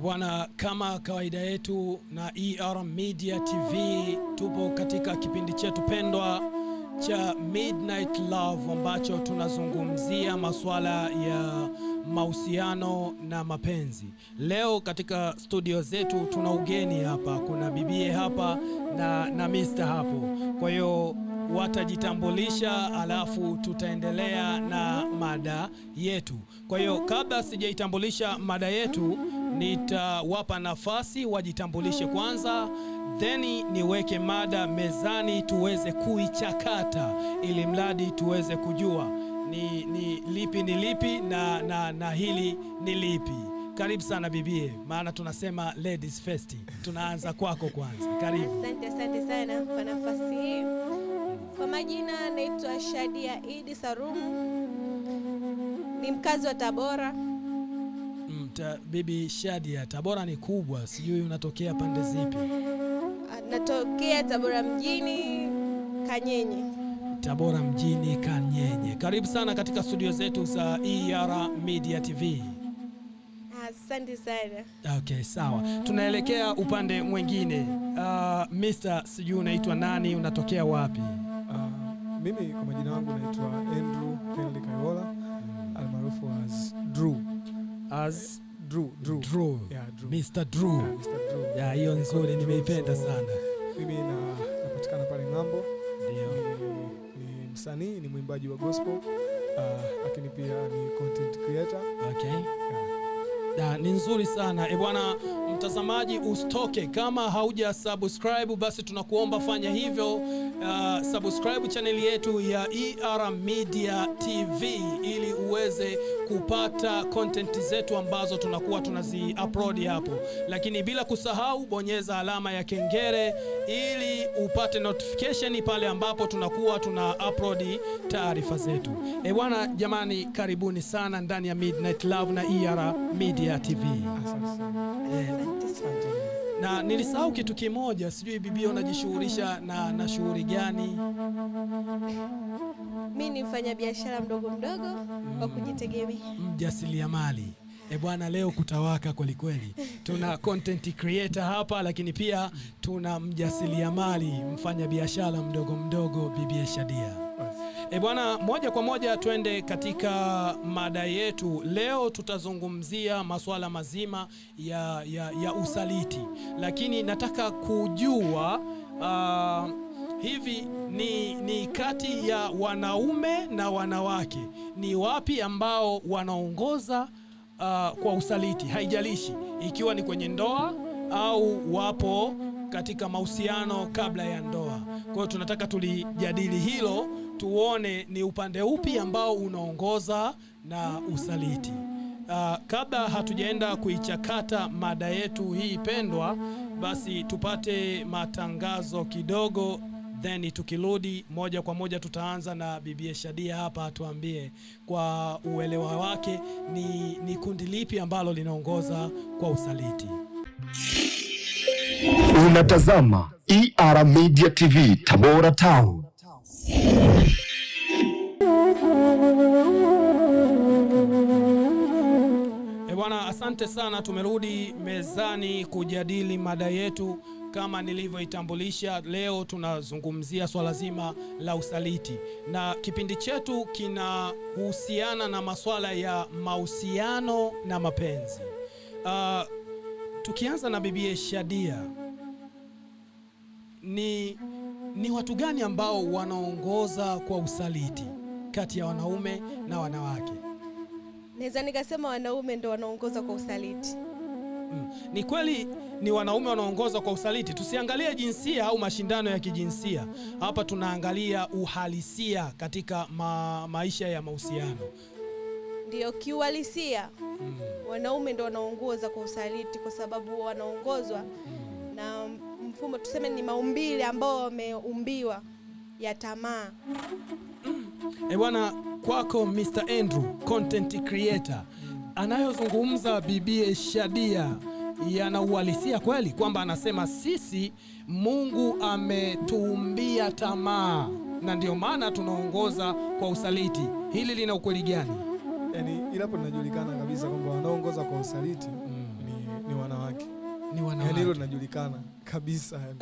Bwana, kama kawaida yetu na ER Media TV, tupo katika kipindi chetu pendwa cha Midnight Love ambacho tunazungumzia masuala ya mahusiano na mapenzi. Leo katika studio zetu tuna ugeni hapa, kuna bibie hapa na Mr. hapo. Kwa hiyo watajitambulisha alafu tutaendelea na mada yetu. Kwa hiyo kabla sijaitambulisha mada yetu, nitawapa nafasi wajitambulishe kwanza, then niweke mada mezani tuweze kuichakata ili mradi tuweze kujua ni lipi na hili ni lipi. Karibu sana bibie, maana tunasema ladies first. Tunaanza kwako kwanza. Karibu. Asante sana kwa nafasi hii. Kwa majina naitwa Shadia Idi Sarumu, ni mkazi wa Tabora. Bibi Shadia, Tabora ni kubwa, sijui unatokea pande zipi? Natokea Tabora mjini, Kanyenye. Tabora mjini, Kanyenye. Karibu sana katika studio zetu za ER Media TV. Asante sana. Okay, sawa. Tunaelekea upande mwingine. Mr. sijui unaitwa nani, unatokea wapi? Mimi kwa majina yangu naitwa Andrew Henry Kayola, almaarufu as Drew. As Drew. Yeah, Drew. Mr. Drew. Yeah, Mr. Drew. Yeah, hiyo nzuri, nimeipenda sana. Mimi napatikana pale Ng'ambo. Ndio. Ni msanii, ni mwimbaji wa gospel, lakini pia ni content creator. Okay. Yeah. Ni nzuri sana. Bwana mtazamaji, usitoke. Kama hauja subscribe, basi tunakuomba fanya hivyo. Subscribe channel yetu ya ER Media TV ili uweze kupata content zetu ambazo tunakuwa tunazi-upload hapo. Lakini bila kusahau, bonyeza alama ya kengele ili upate notification pale ambapo tunakuwa tuna-upload taarifa zetu. Bwana jamani, karibuni sana ndani ya Midnight Love na ER Media TV. Asante sana. Na nilisahau kitu kimoja, sijui bibi unajishughulisha na shughuli gani? Mimi ni mfanya biashara mdogo wa kujitegemea. Mjasiriamali. Bwana, leo kutawaka kweli kweli. Tuna content creator hapa, lakini pia tuna mjasiriamali, mfanya biashara mdogo bibi Shadia. Bwana, moja kwa moja twende katika mada yetu. Leo tutazungumzia masuala mazima ya usaliti. Lakini nataka kujua hivi ni kati ya wanaume na wanawake, ni wapi ambao wanaongoza kwa usaliti? Haijalishi ikiwa ni kwenye ndoa au wapo katika mahusiano kabla ya ndoa. Kwa hiyo tunataka tulijadili hilo, tuone ni upande upi ambao unaongoza na usaliti. Kabla hatujaenda kuichakata mada yetu hii pendwa, basi tupate matangazo kidogo, then tukirudi moja kwa moja tutaanza na bibi Shadia hapa, tuambie kwa uelewa wake ni kundi lipi ambalo linaongoza kwa usaliti. Unatazama ER Media TV Tabora Town. Bwana, asante sana. Tumerudi mezani kujadili mada yetu. Kama nilivyoitambulisha, leo tunazungumzia swala zima la usaliti, na kipindi chetu kinahusiana na masuala ya mahusiano na mapenzi. Tukianza na bibi Shadia, ni watu gani ambao wanaongoza kwa usaliti kati ya wanaume na wanawake? Naweza nikasema wanaume ndio wanaongoza kwa usaliti. Ni kweli ni wanaume wanaongoza kwa usaliti. Tusiangalie jinsia au mashindano ya kijinsia. Hapa tunaangalia uhalisia katika maisha ya mahusiano. Ndio kiuhalisia. Wanaume ndio wanaongoza kwa usaliti kwa sababu wanaongozwa na mfumo, tuseme ni maumbile ambao wameumbiwa ya tamaa. Bwana, kwako Mr. Andrew, content creator, anayozungumza bibi Shadia yana uhalisia kweli, kwamba anasema sisi Mungu ametuumbia tamaa na ndio maana tunaongoza kwa usaliti? Hili lina ukweli gani? Yaani ilapo linajulikana kabisa kwamba wanaongoza kwa usaliti ni Ni wanawake. Yani hilo linajulikana kabisa yani.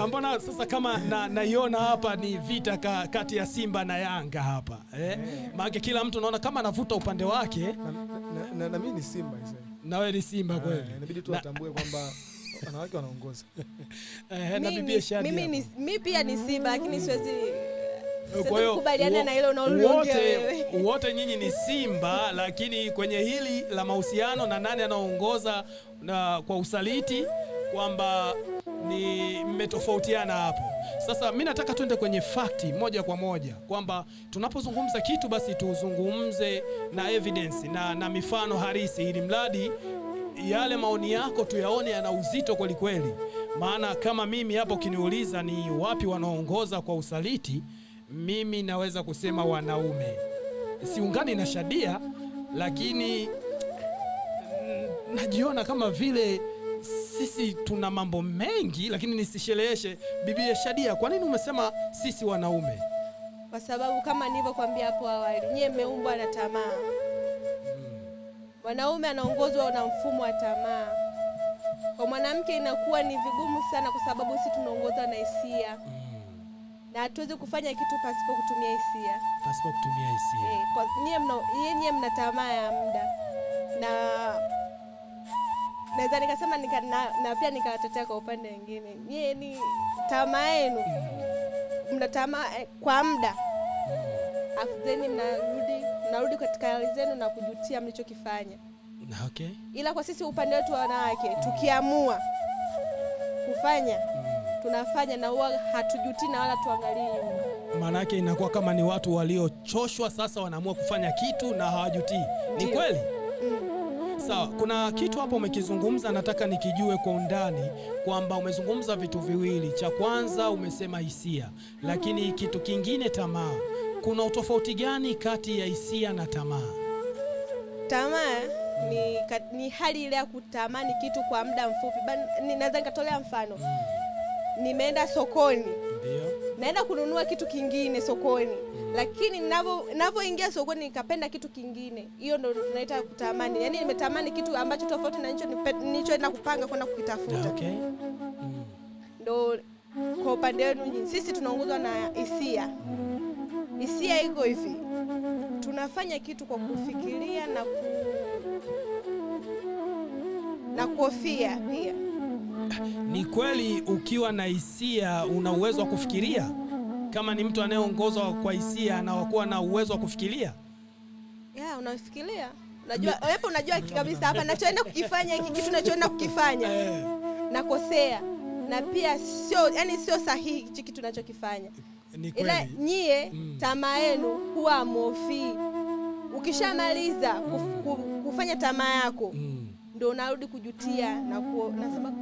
Mbona sasa kama naiona hapa ni vita kati ya Simba na Yanga hapa maana kila mtu naona kama anavuta upande wake. Na mimi ni Simba hizo. Na wewe ni Simba kweli. Inabidi tu atambue kwamba wanawake wanaongoza. Na bibi Shadia. Mimi pia ni Simba lakini siwezi kwa hiyo kubaliana na hilo unaoliongea wewe. Wote nyinyi ni Simba, lakini kwenye hili la mahusiano na nani anaongoza na kwa usaliti kwamba ni mmetofautiana hapo. Sasa mimi nataka twende kwenye fakti moja kwa moja kwamba tunapozungumza kitu basi tuzungumze na evidence na mifano halisi, ili mradi yale maoni yako tuyaone yana uzito kweli kweli. Maana kama mimi hapo kiniuliza ni wapi wanaongoza kwa usaliti, mimi naweza kusema wanaume. Siungani na Shadia, lakini najiona kama vile sisi tuna mambo mengi, lakini nisisheleweshe. Bibi Shadia, kwa nini umesema sisi wanaume? Kwa sababu kama nilivyokuambia hapo awali, nyie mmeumbwa na tamaa. Mwanaume anaongozwa na mfumo wa tamaa. Kwa mwanamke inakuwa ni vigumu sana kwa sababu sisi tunaongozwa na hisia. Na hatuwezi kufanya kitu pasipo kutumia hisia. Pasipo kutumia hisia. Kwa nyie mna tamaa ya muda. Na naweza nikasema na pia nikawatetea kwa upande mwingine. Nyie ni tamaa yenu. Mna tamaa kwa muda. Afadhali mnarudi katika hali zenu na kujutia mlichokifanya. Okay. Ila kwa sisi upande wetu wa wanawake tukiamua kufanya tunafanya na huwa hatujuti na wala tuangalie. Maana yake inakuwa kama ni watu waliochoshwa sasa wanaamua kufanya kitu na hawajutii. Ni kweli? Sawa, kuna kitu hapo umekizungumza, nataka nikijue kwa undani kwamba umezungumza vitu viwili. Cha kwanza umesema hisia, lakini kitu kingine tamaa. Kuna utofauti gani kati ya hisia na tamaa? Tamaa ni hali ile ya kutamani kitu kwa muda mfupi. Ninaweza nikatolea mfano. Nimeenda sokoni. Ndio. Naenda kununua kitu kingine sokoni. Lakini ninavyoingia sokoni nikapenda kitu kingine. Hiyo ndio tunaita kutamani. Yaani nimetamani kitu ambacho tofauti na nilichoenda kupanga kwenda kukitafuta. Okay. Ndio kwa upande wenu sisi tunaongozwa na hisia. Hisia iko hivi. Tunafanya kitu kwa kufikiria na kuhofia pia. Ni kweli ukiwa na hisia una uwezo wa kufikiria? Kama ni mtu anayeongozwa kwa hisia anakuwa na uwezo wa kufikiria? Unafikiria. Unajua kabisa hapa nachoenda kukifanya hiki kitu nachoenda kukifanya. Nakosea. Na pia sio sahihi hiki kitu ninachokifanya. Ila nyie tamaa yenu huwa amofii. Ukishamaliza kufanya tamaa yako ndio unarudi kujutia na nasema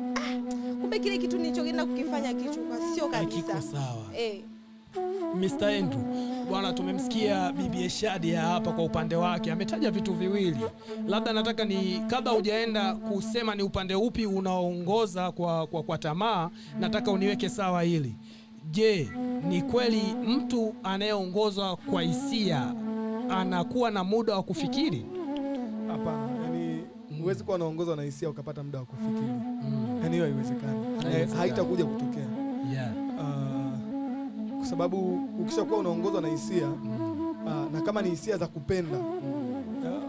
kumbe kile kitu nilichoenda kukifanya sio kabisa. Hakiko sawa. Mr. Andrew, bwana, tumemsikia Bibi Shadia hapa kwa upande wake. Ametaja vitu viwili. Labda nataka kabla hujaenda kusema ni upande upi unaoongoza kwa tamaa, nataka uniweke sawa hili. Je, ni kweli mtu anayeongozwa kwa hisia anakuwa na muda wa kufikiri? Hapana, yani huwezi kuwa unaongozwa na hisia ukapata muda wa kufikiri. Yani hiyo haiwezekani. Haitakuja kutokea. Yeah. Kwa sababu ukishakuwa unaongozwa na hisia na kama ni hisia za kupenda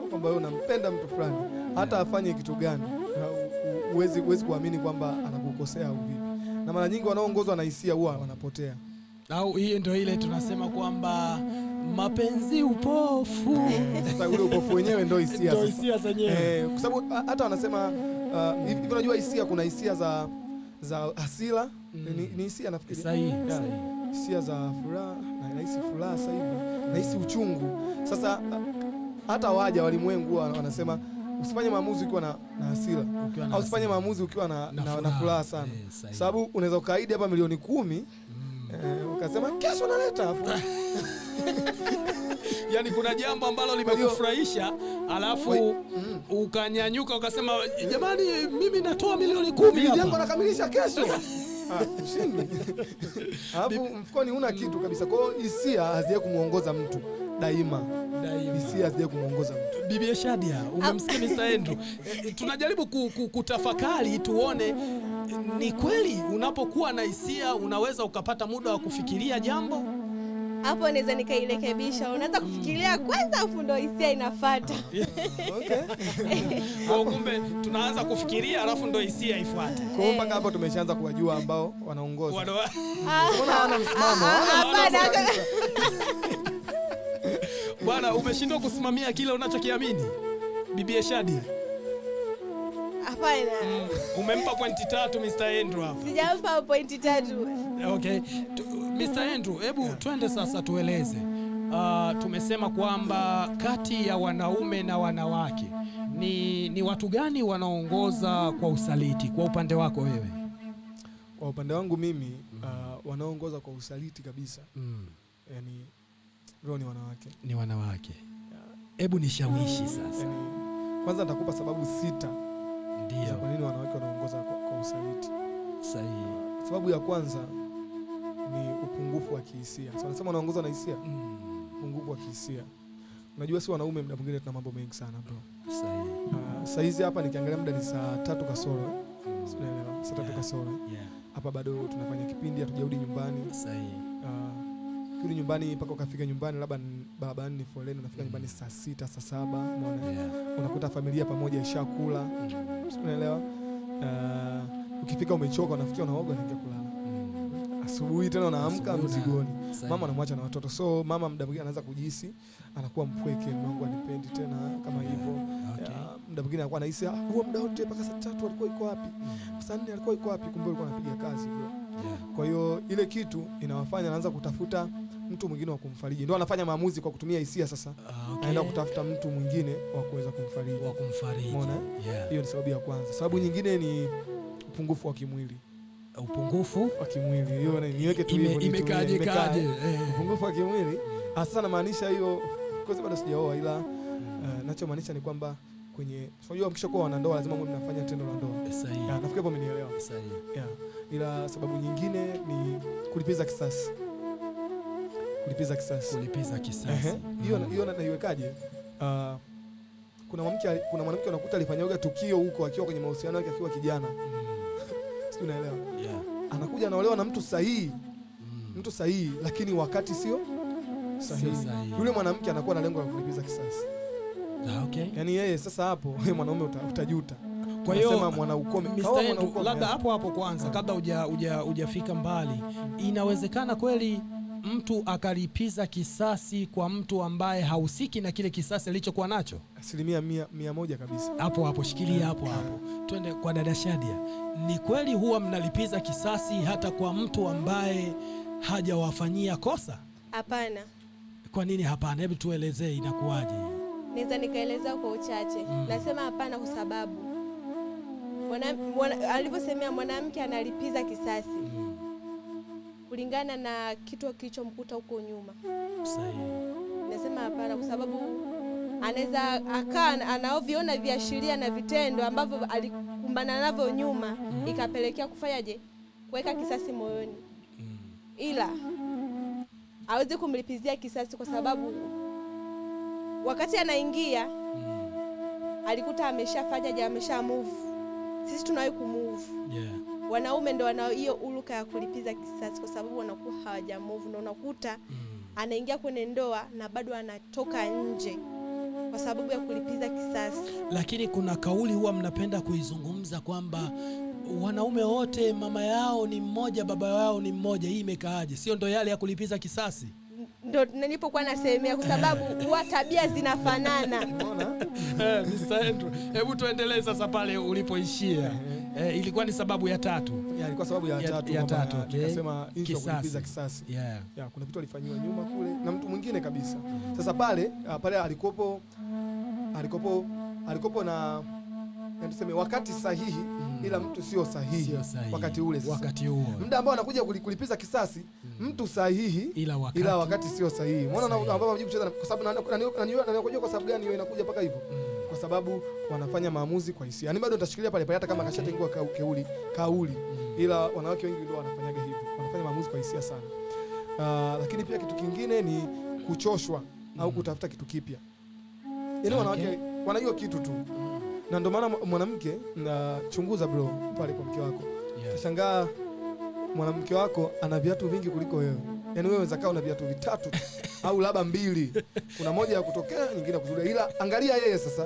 kwamba wewe unampenda mtu fulani, hata afanye kitu gani huwezi kuamini kwamba anakukosea au vipi. Na mara nyingi wanaoongozwa na hisia huwa wanapotea. Au hii ndio ile tunasema kwamba mapenzi upofu. Sasa ule upofu wenyewe ndio hisia sasa. Ndio hisia zenyewe. Kwa sababu hata wanasema hivi, unajua hisia, kuna hisia za hasira, ni hisia nafikiri. Sahihi. Hisia za furaha, na nahisi furaha sasa hivi, nahisi uchungu. Sasa hata waja walimwengu wanasema usifanye maamuzi ukiwa na hasira, au usifanye maamuzi ukiwa na furaha sana. Sababu unaweza ukaahidi hapa milioni 10 ukasema kesho naleta yani kuna jambo ambalo limekufurahisha alafu ukanyanyuka ukasema jamani mimi natoa milioni 10 hapa. Jambo nakamilisha kesho. Ushindi. Alafu mfukoni huna kitu kabisa. Kwa hiyo hisia hazije kumuongoza mtu daima. hisia hazija kumuongoza mtu. Bibi Shadia, umemsikia Mr. Andrew? Tunajaribu kutafakari tuone ni kweli unapokuwa na hisia unaweza ukapata muda wa kufikiria jambo. Hapo naweza nikairekebisha. Unaanza kufikiria kwanza afu ndo hisia inafuata. Okay. Kwa kumbe tunaanza kufikiria alafu ndo hisia ifuate. Kwa hiyo mpaka hapo tumeshaanza kuwajua ambao wanaongoza. Mbona hawana msimamo? Bwana, umeshindwa kusimamia kile unachokiamini? Bibi Shadia. Hapana. Umempa pointi 3 Mr. Andrew hapa. Sijampa pointi 3. Okay. Mr. Andrew, hebu twende sasa tueleze. Tumesema kwamba kati ya wanaume na wanawake ni watu gani wanaongoza kwa usaliti kwa upande wako wewe? Kwa upande wangu mimi wanaongoza kwa usaliti kabisa. Yaani roho ni wanawake. Ni wanawake. Hebu nishawishi sasa. Yaani kwanza nitakupa sababu 6. Ndio. Kwa nini wanawake wanaongoza kwa usaliti? Sahihi. Sababu ya kwanza ni upungufu wa kihisia. So nasema wanaongoza na hisia. Upungufu wa kihisia. Unajua si wanaume muda mwingine tuna mambo mengi sana bro. Sahihi. Saa hizi hapa nikiangalia muda ni saa 3 kasoro. Unaelewa? Saa 3 kasoro. Hapa bado tunafanya kipindi, hatujarudi nyumbani. Sahihi. Kuli nyumbani mpaka ukafika nyumbani labda barabarani ni foleni, unafika nyumbani saa 6 saa 7, umeona? Unakuta familia pamoja ishakula. Unaelewa? Ukifika umechoka, unafikia unaoga na ingia kulala. Asubuhi tena unaamka mzigoni. Mama anamwacha na watoto. So mama muda mwingine anaanza kujihisi anakuwa mpweke, Mungu anipendi tena kama hivyo. Muda mwingine anakuwa anahisi huo muda wote mpaka saa 3 alikuwa yuko wapi? Saa 4 alikuwa yuko wapi? Kumbe alikuwa anapiga kazi bro. Kwa hiyo ile kitu inawafanya anaanza kutafuta mtu mwingine wa kumfariji. Ndio anafanya maamuzi kwa kutumia hisia sasa. Anaenda kutafuta mtu mwingine wa kuweza kumfariji. Umeona? Hiyo ni sababu ya kwanza. Sababu nyingine ni upungufu wa kimwili. Upungufu wa kimwili. Hiyo niweke tu hivyo. Imekaje? Upungufu wa kimwili. Sasa namaanisha hiyo kwa sababu bado sijaoa, ila ninachomaanisha ni kwamba kwenye unajua mkishakuwa wanandoa lazima mwe mnafanya tendo la ndoa. Sahihi. Nafikiri hapo umenielewa. Sahihi. Ila sababu nyingine ni kulipiza kisasi. Kulipiza kisasi. Hiyo naiwekaje? Kuna mwanamke unakuta alifanyaga tukio huko akiwa kwenye mahusiano yake akiwa kijana. Sio, unaelewa? Anakuja anaolewa na mtu sahihi. Mtu sahihi lakini wakati sio sahihi. Yule mwanamke anakuwa na lengo la kulipiza kisasi. Okay. Yaani yeye sasa hapo wewe mwanaume utajuta. Kwa hiyo mwanaukome. Labda hapo kwanza kabla hujafika mbali, inawezekana kweli mtu akalipiza kisasi kwa mtu ambaye hahusiki na kile kisasi alichokuwa nacho? 100% kabisa. Hapo shikilia hapo. Twende kwa dada Shadia. Ni kweli huwa mnalipiza kisasi hata kwa mtu ambaye hajawafanyia kosa? Hapana. Kwa nini hapana? Hebu tuelezee inakuwaje. Naweza nikaeleza kwa uchache. Nasema hapana kwa sababu alivyosemea mwanamke analipiza kisasi kulingana na kitu kilichomkuta huko nyuma. Sahihi. Nasema hapana kwa sababu anaweza anaoviona viashiria na vitendo ambavyo alikumbana navyo nyuma ikapelekea kufanyaje? Kuweka kisasi moyoni. Ila hawezi kumlipizia kisasi kwa sababu wakati anaingia alikuta amesha move. Sisi tunawahi kumove. Wanaume ndio wanao hiyo uluka ya kulipiza kisasi kwa sababu wanakuwa hawaja move, ndio unakuta anaingia kwenye ndoa na bado anatoka nje kwa sababu ya kulipiza kisasi. Lakini kuna kauli huwa mnapenda kuizungumza kwamba wanaume wote mama yao ni mmoja, baba yao ni mmoja. Hii imekaaje? Sio ndo yale ya kulipiza kisasi? Ndio nilipokuwa nasemea kwa sababu huwa tabia zinafanana. Mr. Andrew, hebu tuendelee sasa pale ulipoishia. Ilikuwa ni sababu ya 3. Ilikuwa sababu ya 3 okay. Nikasema kulipiza kisasi. Kuna vitu alifanywa nyuma kule na mtu mwingine kabisa. Sasa pale alikopo na tuseme wakati sahihi ila mtu sio sahihi. Wakati ule sasa. Wakati huo. Muda ambao anakuja kulipiza kisasi mtu sahihi ila wakati sio sahihi. Umeona ambao wanajibu kucheza kwa sababu anakujua kwa sababu gani hiyo inakuja mpaka hivyo? Kwa sababu wanafanya maamuzi kwa hisia. Yaani bado nitashikilia pale hata kama kashatengua kauli. Ila wanawake wengi ndio wanafanyaga hivyo. Wanafanya maamuzi kwa hisia sana. Lakini pia kitu kingine ni kuchoshwa. au kutafuta kitu kipya. Yaani wanawake wanajua kitu tu. Na ndio maana mwanamke, na chunguza bro pale kwa mke wako. Utashangaa mwanamke wako ana viatu vingi kuliko wewe. Yaani wewe unaweza kaa una viatu vitatu au labda 2. Kuna moja ya kutokea, nyingine ya kuzulia. Ila angalia yeye sasa.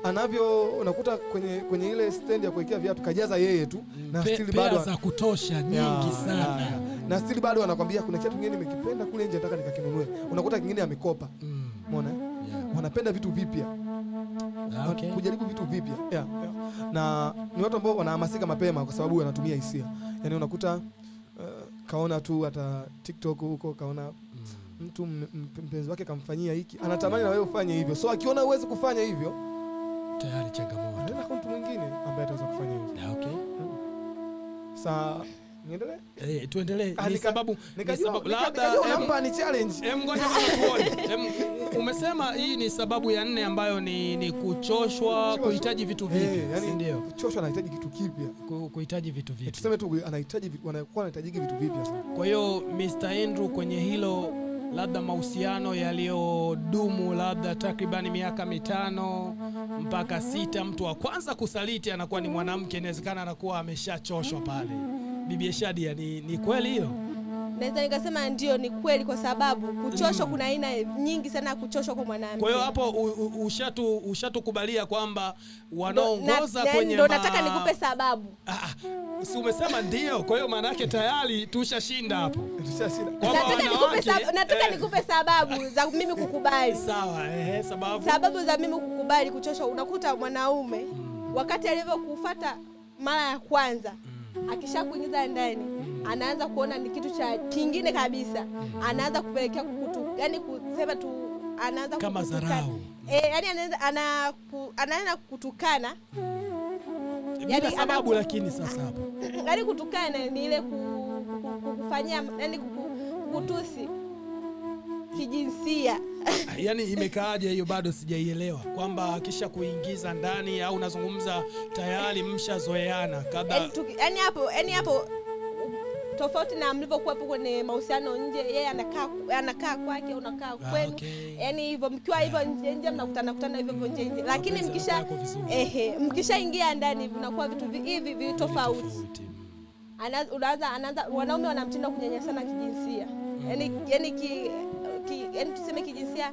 Anavyo unakuta kwenye ile stand ya kuwekea viatu kajaza yeye tu na still bado za kutosha nyingi sana. Na still bado anakwambia kuna kitu kingine nimekipenda kule nje nataka nikakinunue. Unakuta kingine amekopa. Umeona? Wanapenda vitu vipya. Kujaribu vitu vipya. Na ni watu ambao wanahamasika mapema kwa sababu wanatumia hisia. Yaani unakuta kaona tu hata TikTok huko kaona mtu mpenzi wake kamfanyia hiki, anatamani na wewe ufanye hivyo. So akiona uwezi kufanya hivyo, tayari changamoto. Anaenda kwa mtu mwingine ambaye ataweza kufanya hivyo. Okay. Niendelee? Tuendelee. Ni sababu labda hapa ni challenge. Ngoja tuone. Umesema hii ni sababu ya 4 ambayo ni kuchoshwa, kuhitaji vitu vipya. Yani ndio. Kuchoshwa, anahitaji kitu kipya. Kuhitaji vitu vipya. Tuseme tu anahitaji vitu vipya sana. Kwa hiyo Mr. Andrew, kwenye hilo labda mahusiano yaliyodumu labda takriban miaka 5 mpaka 6, mtu wa kwanza kusaliti anakuwa ni mwanamke, inawezekana anakuwa ameshachoshwa pale. Bibi Shadia, ni kweli hilo? Naweza nikasema ndio, ni kweli, kwa sababu kuchoshwa kuna aina nyingi sana kuchoshwa kwa mwanamke. Kwa hiyo hapo ushatukubalia kwamba wanaongoza kwenye ndio nataka nikupe sababu. Si umesema ndio, kwa hiyo maana yake tayari tushashinda hapo. Tushashinda. Nataka nikupe sababu za mimi kukubali. Sawa, sababu za mimi kukubali kuchoshwa. Unakuta mwanaume wakati alivyokufuata mara ya kwanza, akishakuingiza ndani, anaanza kuona ni kitu cha kingine kabisa. Anaanza kupelekea yani kusema tu, anaanza kama dharau. Yani anaanza kutukana. Bila sababu, lakini sasa hapo. Yani kutukana ni ile kukufanyia, yani kutusi kijinsia. Yani imekaaje hiyo? Bado sijaielewa kwamba kisha kuingiza ndani au unazungumza tayari mshazoeana kabla. Yani hapo tofauti na mlivyokuwa hapo kwenye mahusiano nje, yeye anakaa kwake, unakaa kwenu. Yani hivyo mkiwa hivyo nje mnakutana hivyo nje. Lakini mkishaingia ndani mnakuwa vitu hivi tofauti. Anaanza wanaume wanamtindo kunyanyasana kijinsia. Yani tuseme kijinsia,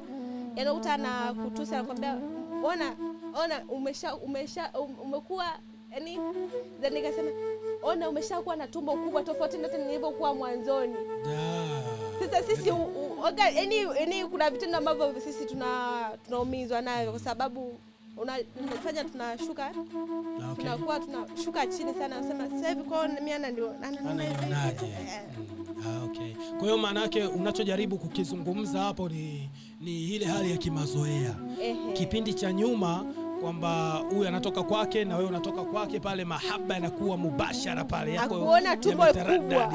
yani utana kutusi, anakuambia ona umekuwa, yani nikasema ona umeshakuwa na tumbo kubwa tofauti na nilivyokuwa mwanzoni. Sasa sisi yani kuna vitendo ambavyo sisi tunaumizwa nayo kwa sababu unafanya tunashuka. Tunakuwa tunashuka chini sana, nasema sasa hivi kwa mimi ndio okay. Kwa hiyo maana yake unachojaribu kukizungumza hapo ni ile hali ya kimazoea. Kipindi cha nyuma kwamba huyu anatoka kwake na wewe unatoka kwake, pale mahaba yanakuwa mubashara pale yako. Akuona tumbo kubwa.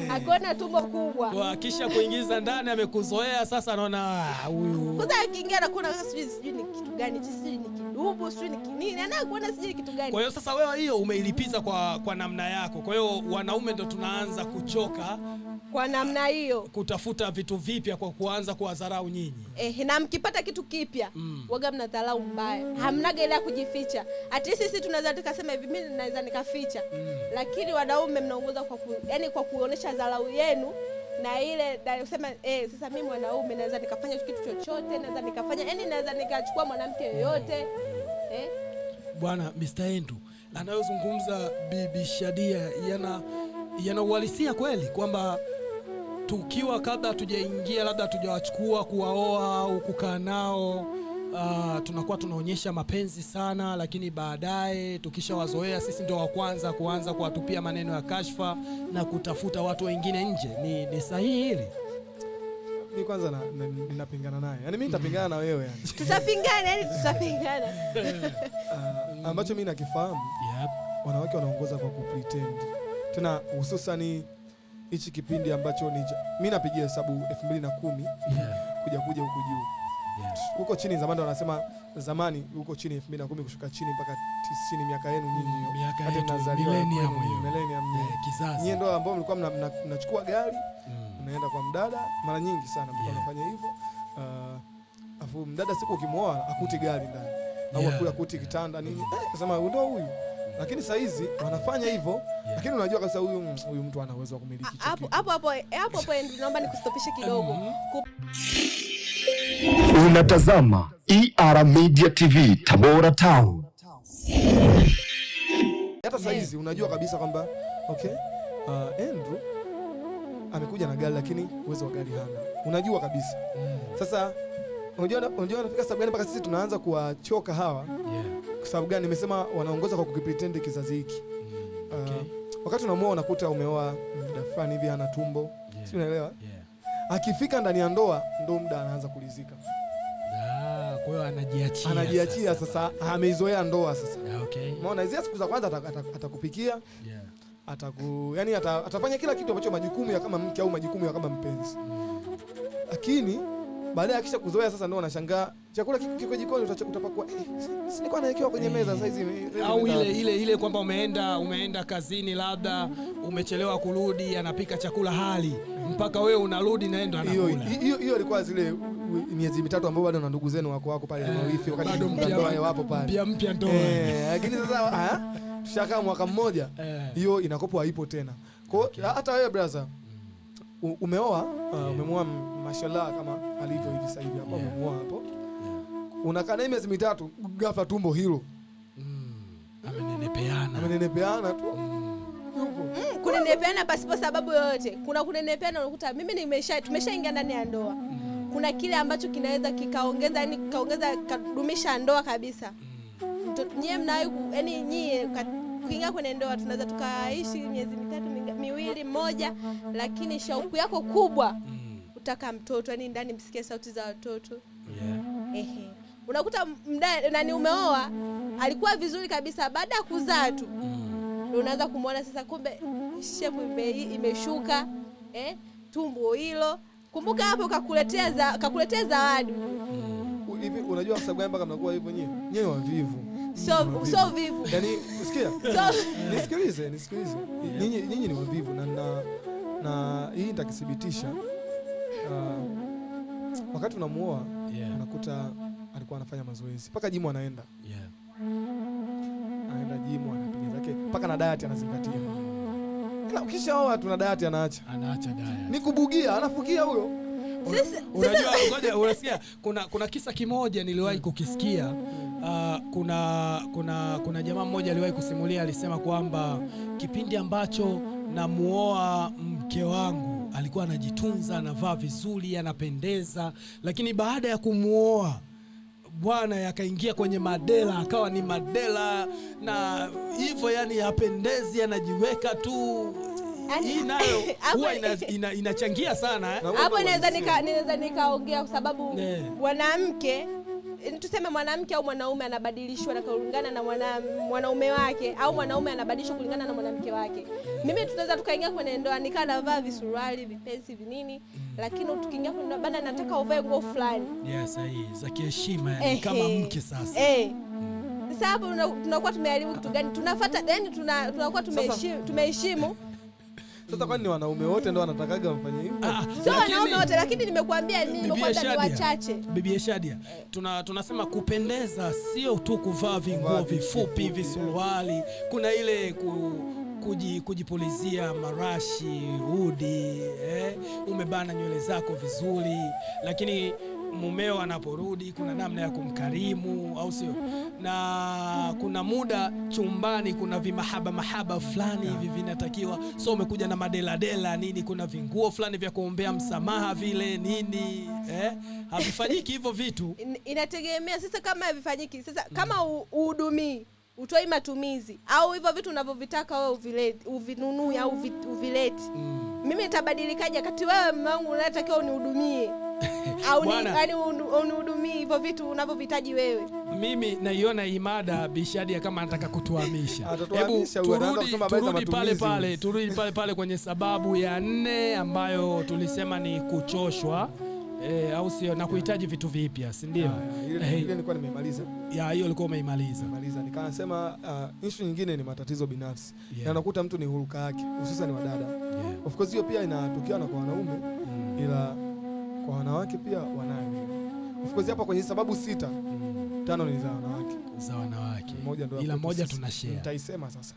Akuona tumbo kubwa. Kwa kisha kuingiza ndani amekuzoea, sasa anaona huyu. Kwanza akiingia anakuona sijui ni kitu gani, sijui ni kidubu, sijui ni kinini, anakuona sijui kitu gani. Kwa hiyo sasa wewe hiyo umeilipiza kwa namna yako. Kwa hiyo wanaume ndo tunaanza kuchoka kwa namna hiyo, kutafuta vitu vipya kwa kuanza kuwadharau nyinyi. Na mkipata kitu kipya waga mnadharau mbaya. Hamnaga ile ya kujificha. Ati sisi tunaweza tukasema hivi, mimi naweza nikaficha. Lakini wanaume mnaongoza kwa kuonesha dharau yenu, na ile nasema sasa mimi mwanaume naweza nikafanya kitu chochote, naweza nikafanya, yani naweza nikachukua mwanamke yoyote. Bwana Mr. Andrew anayozungumza Bibi Shadia yana uhalisia kweli kwamba tukiwa kabla hatujaingia labda hatujawachukua kuwaoa au kukaa nao, tunakuwa tunaonyesha mapenzi sana, lakini baadaye tukishawazoea sisi ndio wa kwanza kuanza kuwatupia maneno ya kashfa na kutafuta watu wengine nje. Ni sahihi hili? Mimi kwanza ninapingana naye. Yaani mimi nitapingana na wewe yani. Tutapingana. Ambacho mimi nakifahamu, wanawake wanaongoza kwa kupretend. Tena hususani hichi kipindi ambacho mimi napigia hesabu 2010 kuja huku juu. Huko chini zamani wanasema zamani huko chini 2010 kushuka chini mpaka 90, miaka yenu nyinyi. Hata mnazaliwa millennium kizazi. Nyinyi ndio ambao mlikuwa mnachukua gari, unaenda kwa mdada, mara nyingi sana mlikuwa mnafanya hivyo. afu mdada siku ukimwoa akuti gari ndani au akuti kitanda nini, nasema ndio huyu. Lakini saa hizi wanafanya hivyo, lakini unajua kabisa huyu mtu ana uwezo wa kumiliki hapo. Naomba nikustopishe kidogo. Unatazama ER Media TV Tabora Town. Hata saa hizi unajua kabisa kwamba Andrew amekuja na gari lakini uwezo wa gari hana. Unajua kabisa. Sasa unajua nafika sababu gani mpaka sisi tunaanza kuwachoka hawa? Kwa sababu gani? Nimesema wanaongoza kwa kukipretend kizazi hiki. Wakati unamuoa unakuta umeoa muda fulani hivi ana tumbo. Si unaelewa? Akifika ndani ya ndoa ndo muda anaanza kulizika. Kwa hiyo anajiachia sasa ameizoea ndoa sasa. Umeona hizo siku za kwanza atakupikia. Yani atafanya kila kitu ambacho majukumu ya kama mke au majukumu ya kama mpenzi. Lakini baadaye akisha kuzoea sasa ndio anashangaa chakula kiko jikoni utapakua si nilikuwa nawekewa kwenye meza sasa hizi, au ile kwamba umeenda kazini labda umechelewa kurudi, anapika chakula hali mpaka wewe unarudi naenda anakula. Hiyo ilikuwa zile miezi mitatu ambao bado na ndugu zenu wako pale na wifi wakati ndoa wapo pale mpya ndoa. Lakini sasa tushaka mwaka mmoja hiyo inakopo haipo tena. Kwa hata wewe brother umeoa umemwoa mashallah kama alivyo hivi sasa hivi hapo umemuoa hapo. Unakaa naye miezi mitatu ghafla tumbo hilo. Amenenepeana tu. Kunenepeana pasipo sababu yoyote. Kuna kunenepeana unakuta mimi tumeshaingia ndani ya ndoa. Kuna kile ambacho kinaweza kikaongeza kadumisha ndoa kabisa. Nyie mnayo nyie kuingia kwenye ndoa tunaweza tukaishi miezi mitatu miwili mmoja, lakini shauku yako kubwa utaka mtoto, yani ndani msikie sauti za watoto. Unakuta nani umeoa alikuwa vizuri kabisa, baada ya kuzaa tu unaanza kumuona sasa kumbe shepu imeshuka, tumbo hilo. Kumbuka hapo kakuletea zawadi. Hivi unajua sababu gani mpaka mnakuwa hivyo nyinyi? Nyinyi wavivu. So vivu. Yaani usikia? Nisikilize. Nyinyi ni wavivu na hii nitakithibitisha. Wakati unamuoa unakuta alikuwa anafanya mazoezi. Paka jimu anaenda. Anaenda jimu anapiga zake. Paka na diet anazingatia. Kila ukishaoa tuna diet anaacha diet. Ni kubugia, anafukia huyo. Unajua ngoja unasikia kuna kisa kimoja niliwahi kukisikia. Kuna jamaa mmoja aliwahi kusimulia, alisema kwamba kipindi ambacho namuoa mke wangu alikuwa anajitunza, anavaa vizuri, anapendeza, lakini baada ya kumuoa bwana yakaingia kwenye madela, akawa ni madela na hivyo, yani hapendezi, anajiweka tu. Hii nayo huwa inachangia sana. Hapo naweza nikaongea kwa sababu mwanamke, tuseme mwanamke au mwanaume anabadilishwa na kulingana na mwanaume wake, au mwanaume anabadilishwa kulingana na mwanamke wake. Mimi tunaweza tukaingia kwenye ndoa nikaa navaa visuruali, vipensi, vinini, lakini tukiingia kwenye ndoa bana nataka uvae nguo fulani. Sahihi, za kiheshima, yani kama mke sasa. Sasa hapo tunakuwa tumeharibu kitu gani? Tunafuata yani tunakuwa tumeheshimu. Sasa kwani wanaume wote ndio wanatakaga mfanye hivyo? Sio wanaume wote, lakini nimekuambia ni wachache. Bibi Shadia, tunasema kupendeza sio tu kuvaa vinguo vifupi, visuruali. Kuna ile kujipulizia marashi, udi, umebana nywele zako vizuri, lakini mumeo anaporudi kuna namna ya kumkarimu, au sio? Na kuna muda chumbani kuna mahaba fulani hivi vinatakiwa. So umekuja na madela nini, kuna vinguo fulani vya kuombea msamaha vile nini, havifanyiki hivyo vitu. Inategemea sasa kama havifanyiki. Sasa kama uhudumii, utoi matumizi, au hivyo vitu unavyovitaka wewe uvinunue au uvilete, mimi nitabadilikaje kati wewe mwanangu unatakiwa unihudumie au yani unihudumie hivyo vitu unavyohitaji wewe? Mimi naiona imada Bishadia kama anataka kutuhamisha. Hebu turudi pale kwenye sababu ya 4 ambayo tulisema ni kuchoshwa, au sio, na kuhitaji vitu vipya, si ndio? Ile nilikuwa nimemaliza. Hiyo ulikuwa umeimaliza. Nikasema issue nyingine ni matatizo binafsi. Na unakuta mtu ni huruka yake, hususan ni wadada. Of course hiyo pia inatokea na kwa wanaume, ila kwa wanawake pia wanayo. Of course hapa kwenye sababu 6, 5 ni za wanawake. Za wanawake. Moja ndio ila moja tunashare. Nitaisema sasa.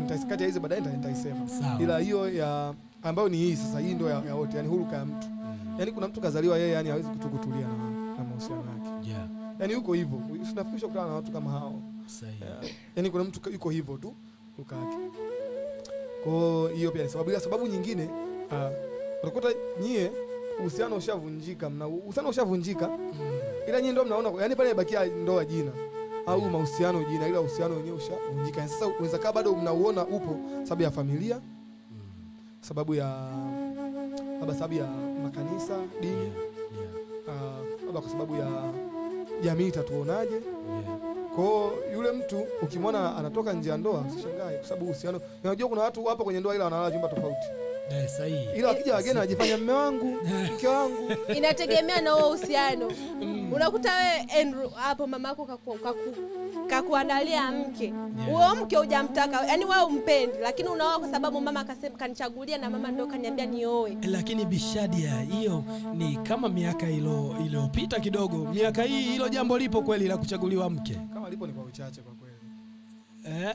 Nitaisikati ya hizi baadaye nitaisema. Ila hiyo ya ambayo ni hii sasa, hii ndio ya wote, yani huruka ya mtu. Yani kuna mtu kazaliwa yeye, yani hawezi kutulia na mahusiano yake. Yeah. Yani yuko hivyo. Unafikisha kukutana na watu kama hao. Sahihi. Yani kuna mtu yuko hivyo tu huruka yake. Kwa hiyo pia ni sababu. Ila sababu nyingine unakuta nyie uhusiano ushavunjika, ila nyie ndio mnaona, yani pale ibakia ndoa jina au mahusiano jina, ila uhusiano wenyewe ushavunjika. Sasa unaweza kaa bado mnauona upo sababu ya familia, sababu ya makanisa, dini, labda kwa sababu ya jamii itatuonaje. Kwa yule mtu ukimwona anatoka nje ya ndoa usishangae, kwa sababu uhusiano, unajua kuna watu hapa kwenye ndoa ila wanalala chumba tofauti. Sahihi. Ila akija wageni anajifanya mume wangu, mke wangu. Inategemea na huo uhusiano. Unakuta wewe Andrew hapo mamako kakuandalia mke. Huo mke hujamtaka, yani wewe umpendi, lakini unaoa kwa sababu mama akasema kanichagulia na mama ndio kaniambia nioe. Lakini Bishadia, hiyo ni kama miaka iliyopita kidogo. Miaka hii hilo jambo lipo kweli la kuchaguliwa mke? Kama lipo ni kwa uchache kwa kweli.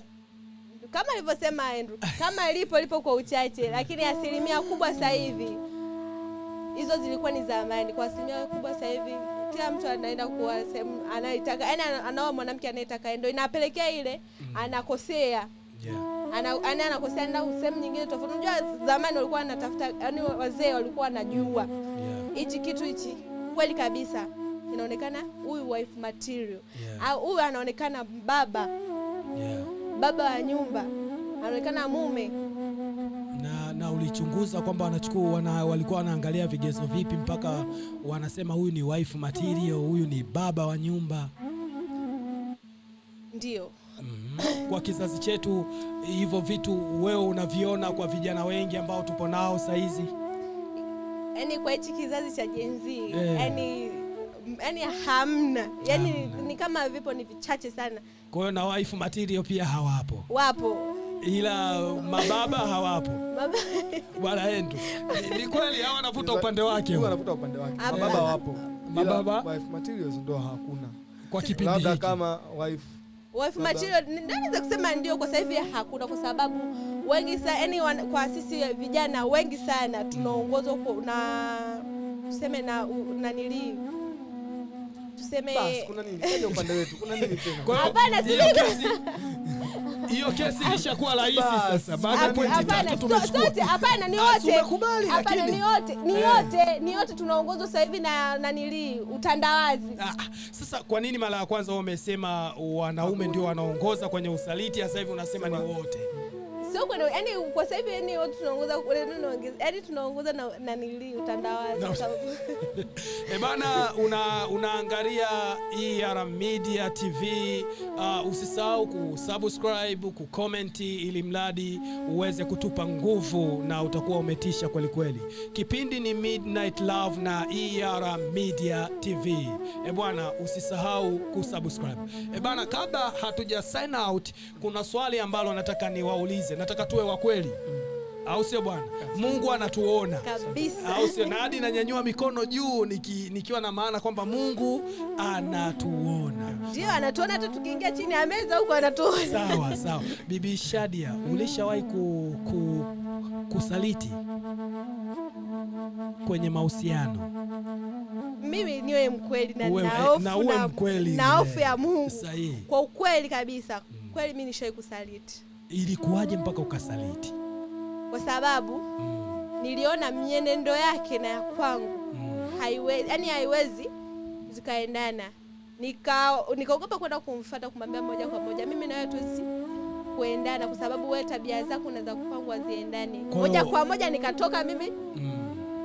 Kama alivyosema Andrew, kama lipo kwa uchache, lakini asilimia kubwa sasa hivi hizo zilikuwa ni zamani. Kwa asilimia kubwa sasa hivi kila mtu anaenda kwa sehemu anayetaka, yani anaoa mwanamke anayetaka, ndio inapelekea ile anakosea. Anakosea ndio sehemu nyingine tofauti. Unajua zamani walikuwa wanatafuta, yani wazee walikuwa wanajua hichi kitu hichi kweli kabisa inaonekana huyu wife material, au huyu anaonekana baba wa nyumba, anaonekana mume. Na ulichunguza kwamba walikuwa wanaangalia vigezo vipi mpaka wanasema huyu ni wife material, huyu ni baba wa nyumba? Ndio. Kwa kizazi chetu hivyo vitu wewe unaviona kwa vijana wengi ambao tupo nao saa hizi? Yaani kwa hichi kizazi cha Gen Z, yaani hamna. Yaani ni kama vipo ni vichache sana. Kwa hiyo na wife material pia hawapo? Wapo. Ila mababa hawapo. Bwana Endo. Ni kweli hao wanavuta upande wake. Huyu anavuta upande wake. Mababa wapo. Mababa wife materials ndio hakuna. Kwa kipindi hiki. Labda kama wife material naweza kusema ndio kwa sasa hivi hakuna, kwa sababu wengi sana, yani kwa sisi vijana wengi sana tunaongozwa na tuseme na nili tuseme basi kuna nini kaje upande wetu, kuna nini tena? Hapana, hiyo kesi ilishakuwa rahisi sasa. Baada ya pointi 3 tumechukua. Hapana, ni wote. Hapana, ni wote tunaongozwa sasa hivi na nili utandawazi. Sasa kwa nini mara ya kwanza wewe umesema wanaume ndio wanaongoza kwenye usaliti, sasa hivi unasema ni wote? Sio kwa yani kwa sasa hivi yani wote tunaongoza, yani tunaongoza na nili utandawazi. Bana, unaangalia ER Media TV, usisahau kusubscribe, kucomment ili mradi uweze kutupa nguvu na utakuwa umetisha kweli kweli. Kipindi ni Midnight Love na ER Media TV. Bwana, usisahau kusubscribe. Bana, kabla hatuja sign out, kuna swali ambalo nataka niwaulize. Nataka tuwe wa kweli. Au sio bwana? Mungu anatuona kabisa. Au sio? Na hadi nanyanyua mikono juu nikiwa na maana kwamba Mungu anatuona. Ndio, anatuona hata tukiingia chini ya meza huko anatuona. Sawa. Bibi Shadia, ulishawahi kusaliti kwenye mahusiano? Mimi niwe mkweli na uwe mkweli na hofu ya Mungu. Sahihi. Kwa ukweli kabisa, kweli mimi nishawahi kusaliti. Ilikuwaje mpaka ukasaliti? Kwa sababu niliona mienendo yake na ya kwangu haiwezi zikaendana. Nikaogopa kwenda kumfuata kumwambia moja kwa moja, mimi na wewe tuwezi kuendana kwa sababu wewe tabia zako na za kwangu haziendani. Moja kwa moja nikatoka mimi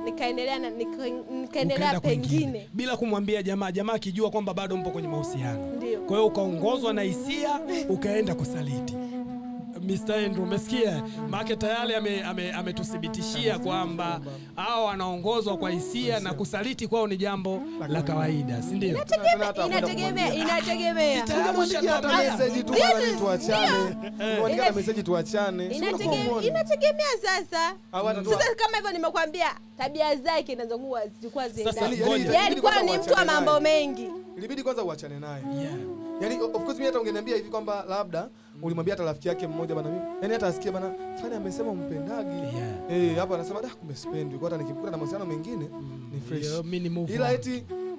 nikaendelea pengine bila kumwambia jamaa akijua kwamba bado mpo kwenye mahusiano. Ndio. Kwa hiyo ukaongozwa na hisia ukaenda kusaliti. Mr. Andrew, umesikia? Maana tayari ametuthibitishia kwamba hao wanaongozwa kwa hisia na kusaliti kwao ni jambo la kawaida, si ndio? Inategemea. Hata message tu bwana tuachane. Unaandika message tuachane. Inategemea sasa. Sasa kama hivyo nimekwambia tabia zake inazongua zilikuwa zinaenda. Yaani kwa ni mtu wa mambo mengi. Ilibidi kwanza uachane naye. Yaani of course mimi hata ungeniambia hivi kwamba labda ulimwambia hata rafiki yake mmoja bana mimi. Yaani hata asikie bana fani amesema umpendagi. Hapo anasema kumbe sipendi. Kwa hata nikimkuta na mahusiano mengine ni fresh.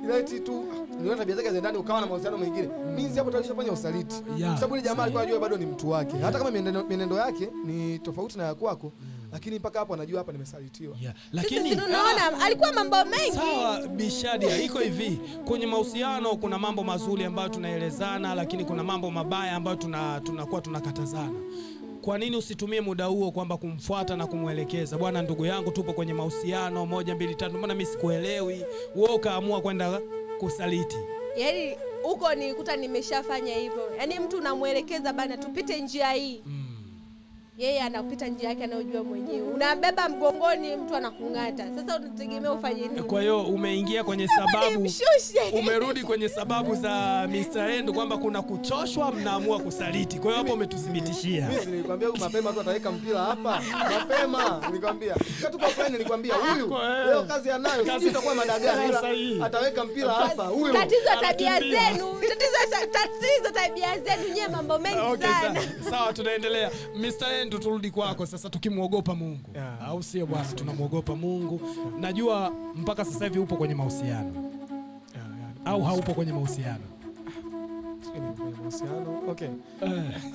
Ila eti tu niona tabia zake za ndani ukawa na mahusiano mengine. Mimi hapo tulishafanya usaliti. Kwa sababu ile jamaa alikuwa anajua bado ni mtu wake. Hata kama mienendo yake ni tofauti na ya kwako. Lakini mpaka hapo anajua hapa nimesalitiwa. Lakini unaona alikuwa mambo mengi. Sawa Bishadia, iko hivi. Kwenye mahusiano kuna mambo mazuri ambayo tunaelezana, lakini kuna mambo mabaya ambayo tunakuwa tunakatazana. Kwa nini usitumie muda huo kwamba kumfuata na kumwelekeza, bwana ndugu yangu tupo kwenye mahusiano 1 2 3, mbona mimi sikuelewi? Wewe ukaamua kwenda kusaliti. Yaani huko nilikuta nimeshafanya hivyo. Yaani mtu unamuelekeza bana tupite njia hii. Yeye anapita njia yake anayojua mwenyewe. Unabeba mgongoni mtu anakung'ata. Sasa unategemea ufanye nini? Kwa hiyo umeingia kwenye sababu. Umerudi kwenye sababu za Mr. Andrew kwamba kuna kuchoshwa mnaamua kusaliti. Kwa hiyo hapo umetuthibitishia. Mimi nilikwambia huyu mapema tu ataweka mpira hapa. Mapema nilikwambia. Kitu kwa kweli nilikwambia huyu leo kazi anayo. Sisi tutakuwa madagani. Ataweka mpira hapa huyu. Tatizo tabia zenu. Tatizo tabia zenu nyewe mambo mengi sana. Sawa tunaendelea. Mr. turudi kwako sasa, tukimuogopa Mungu au sio bwana? Tunamuogopa Mungu. Najua mpaka sasa hivi upo kwenye mahusiano au haupo kwenye mahusiano? Okay.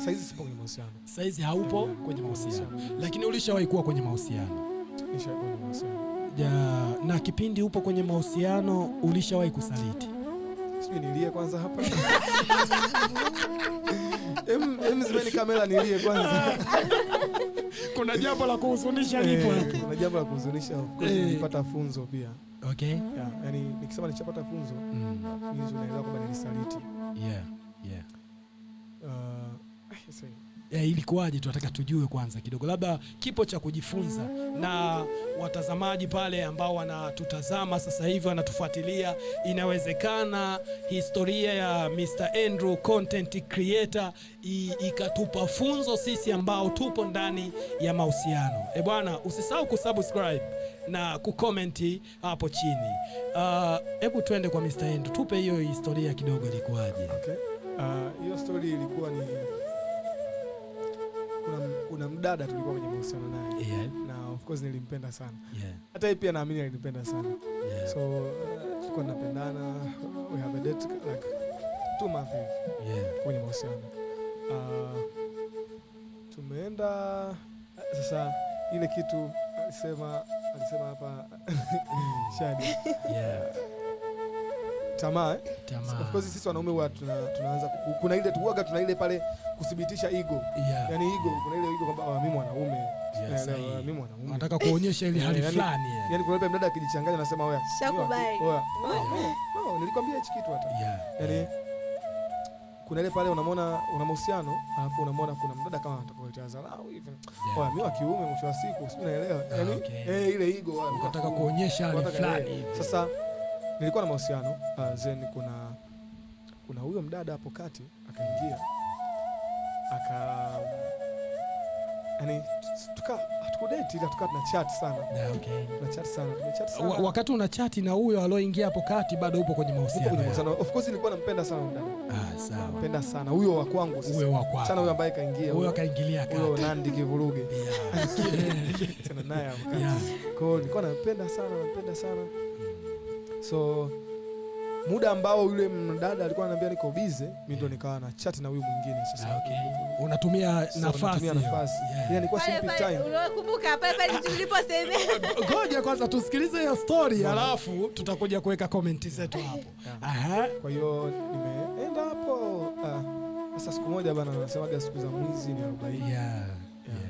Saizi sipo kwenye mahusiano. Saizi haupo kwenye mahusiano. Lakini ulishawahi kuwa kwenye mahusiano? Nishawahi kwenye mahusiano. Na kipindi upo kwenye mahusiano ulishawahi kusaliti? Sijui nilie kwanza hapa. Zimeni kamera nilie kwanza. Kuna jambo la kuhuzunisha lipo hapo. Kuna jambo la kuhuzunisha, of course nilipata funzo pia. Okay. Yaani nikisema nilipata funzo, mimi naelewa kwamba nilisaliti. Ilikuwaje? Tunataka tujue kwanza kidogo, labda kipo cha kujifunza na watazamaji pale ambao wanatutazama sasa hivi wanatufuatilia. Inawezekana historia ya Mr. Andrew content creator ikatupa funzo sisi ambao tupo ndani ya mahusiano. Bwana, usisahau kusubscribe na kucomment hapo chini. Hebu twende kwa Mr. Andrew, tupe hiyo historia kidogo, ilikuwaje? Okay. Hiyo story ilikuwa ni kuna mdada tulikuwa kwenye mahusiano naye. Na of course nilimpenda sana. Hata yeye pia naamini alinipenda sana. So tulikuwa tunapendana, we have a date like 2 months kwenye mahusiano. Tumeenda sasa ile kitu alisema hapa Shadi. Tamaa. Of course sisi wanaume huwa tunaanza kuna ile tuaga tuna ile pale kuthibitisha ego. Yaani ego, kuna ile ego kwamba mimi mwanaume. Naelewa mimi mwanaume. Nataka kuonyesha ile hali fulani. Yaani kuna ile mdada akijichanganya anasema wewe. Shakubali. No, nilikwambia hichi kitu hata. Yaani kuna ile pale unamwona una mahusiano, alafu unamwona kuna mdada kama anataka dharau hivi. Mimi wa kiume mwisho wa siku, sio naelewa. Yaani ile ego unataka kuonyesha hali fulani. Sasa nilikuwa na mahusiano, then kuna huyo mdada hapo kati akaingia. Yaani hatukudate ila tukawa tunachat sana. Tunachat sana. Wakati una chat na huyo alioingia hapo kati bado upo kwenye mahusiano. Of course nilikuwa nampenda sana mdada. Sawa. Nampenda sana huyo wa kwangu sasa. Huyo wa kwako. Sana huyo ambaye kaingia. Huyo akaingilia kati. Huyo Nandi kivuruge. Tena naye hapo kati. Kwa hiyo nilikuwa nampenda sana. So muda ambao yule mdada alikuwa ananiambia niko busy, mimi ndo nikawa na chat na huyu mwingine sasa. Unatumia nafasi. Yaani nilikuwa simple time. Unakumbuka pale tuliposemea. Ngoja kwanza tusikilize hiyo story, alafu tutakuja kuweka comment zetu hapo. Kwa hiyo nimeenda hapo. Sasa siku moja bana anasemaga siku za mwizi ni 40.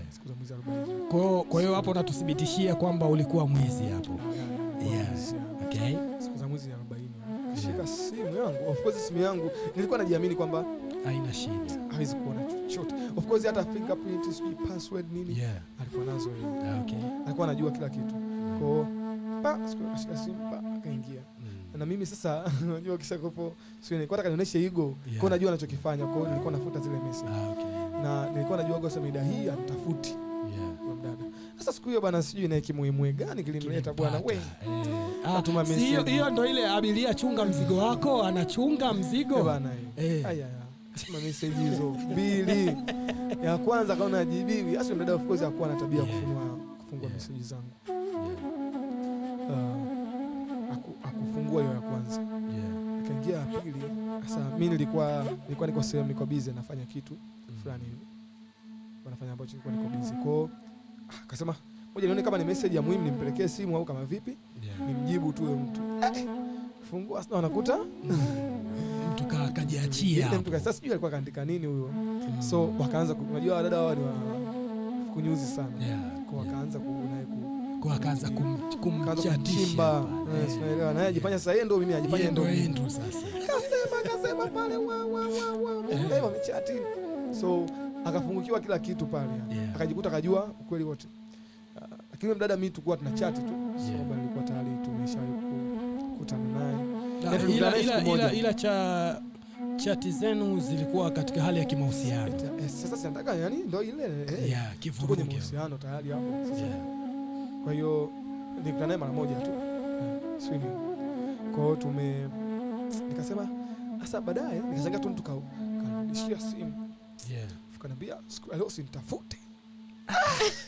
Siku za mwizi 40. Kwa hiyo hapo unatuthibitishia kwamba ulikuwa mwizi hapo. Okay. Siku za mwizi ni 40. Shika simu yangu. Of course simu yangu nilikuwa najiamini kwamba haina shida, hawezi kuona chochote. Of course hata fingerprint, sijui password nini, alikuwa nazo yeye. Okay. Alikuwa anajua kila kitu. Kwa hiyo akashika simu akaingia. Na mimi sasa unajua kisha kopo sio nilikuwa nataka nionyeshe ego. Kwa hiyo najua anachokifanya. Kwa hiyo nilikuwa nafuta zile message. Okay. Na nilikuwa najua gosa mida hii anitafuti. Mdada. Sasa siku hiyo bana sijui na kimuhimu gani kilimleta bwana wewe. Atuma message. Hiyo ndio ile abiria chunga mzigo wako, anachunga mzigo bana. Aya. Atuma message hizo mbili. Ya kwanza kaona ajibiwi. Hasa mdada of course hakuwa na tabia kufungua message zangu. Akufungua hiyo ya kwanza. Akaingia ya pili. Sasa mimi nilikuwa niko sehemu, niko busy nafanya kitu fulani hivi. Wanafanya ambacho nilikuwa niko busy. Kwa akasema ngoja nione kama ni message ya muhimu nimpelekee simu au kama vipi. Nimjibu tu huyo mtu. Kufungua sasa anakuta mtu kajiachia. Mtu sasa sijui alikuwa kaandika nini huyo. So wakaanza unajua wadada wao ni kunyuzi sana. Kwa wakaanza kwa akaanza kumchatisha. Unaelewa, naye ajifanya sasa yeye ndio mimi ajifanya ndio sasa. Kasema pale leo amechati. So akafungukiwa kila kitu pale. Akajikuta kajua ukweli wote. Lakini mdada mimi tulikuwa tuna chat tu. Sababu nilikuwa tayari tumeshawahi kukutana naye. Ila chati zenu zilikuwa katika hali ya kimahusiano. Sasa nataka yani ndio ile kivuruge mahusiano tayari hapo. Kwa hiyo nilikutana naye mara moja tu. Swimming. Kwa hiyo nikasema sasa baadaye nikashangaa tu mtu kanishia simu. Kanambia siku leo usinitafute.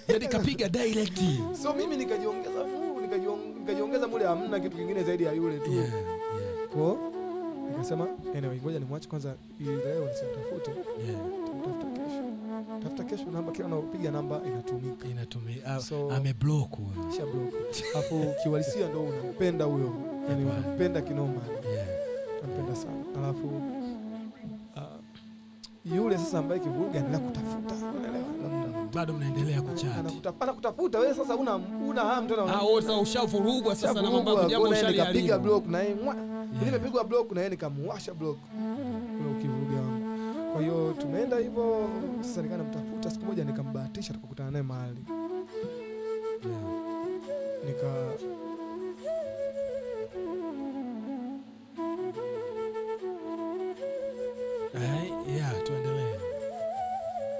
Yaani kapiga direct. So mimi nikajiongeza mule, hamna kitu kingine zaidi ya yule tu. Kwa nikasema anyway ngoja nimwache kwanza leo nisimtafute. Tafuta kesho namba, kila unapiga namba inatumika. So ameblock huyo. Shablock. Alafu kiwalisia ndio unampenda huyo. Yaani unampenda kinoma. Unampenda sana. Alafu yule sasa ambaye kivuruga anaendelea kutafuta, unaelewa? Bado mnaendelea kuchat. Anakutafuta wewe sasa una hamu tena. Sasa ushavurugwa sasa na mambo yako, jambo ushaliaribu. Nikapiga block na yeye. Nimepigwa block na yeye nikamwasha block. Kwa kivuruga wangu. Kwa hiyo tumeenda hivyo sasa, nikana mtafuta. Siku moja nikambahatisha tukakutana naye mahali. Tuendelee.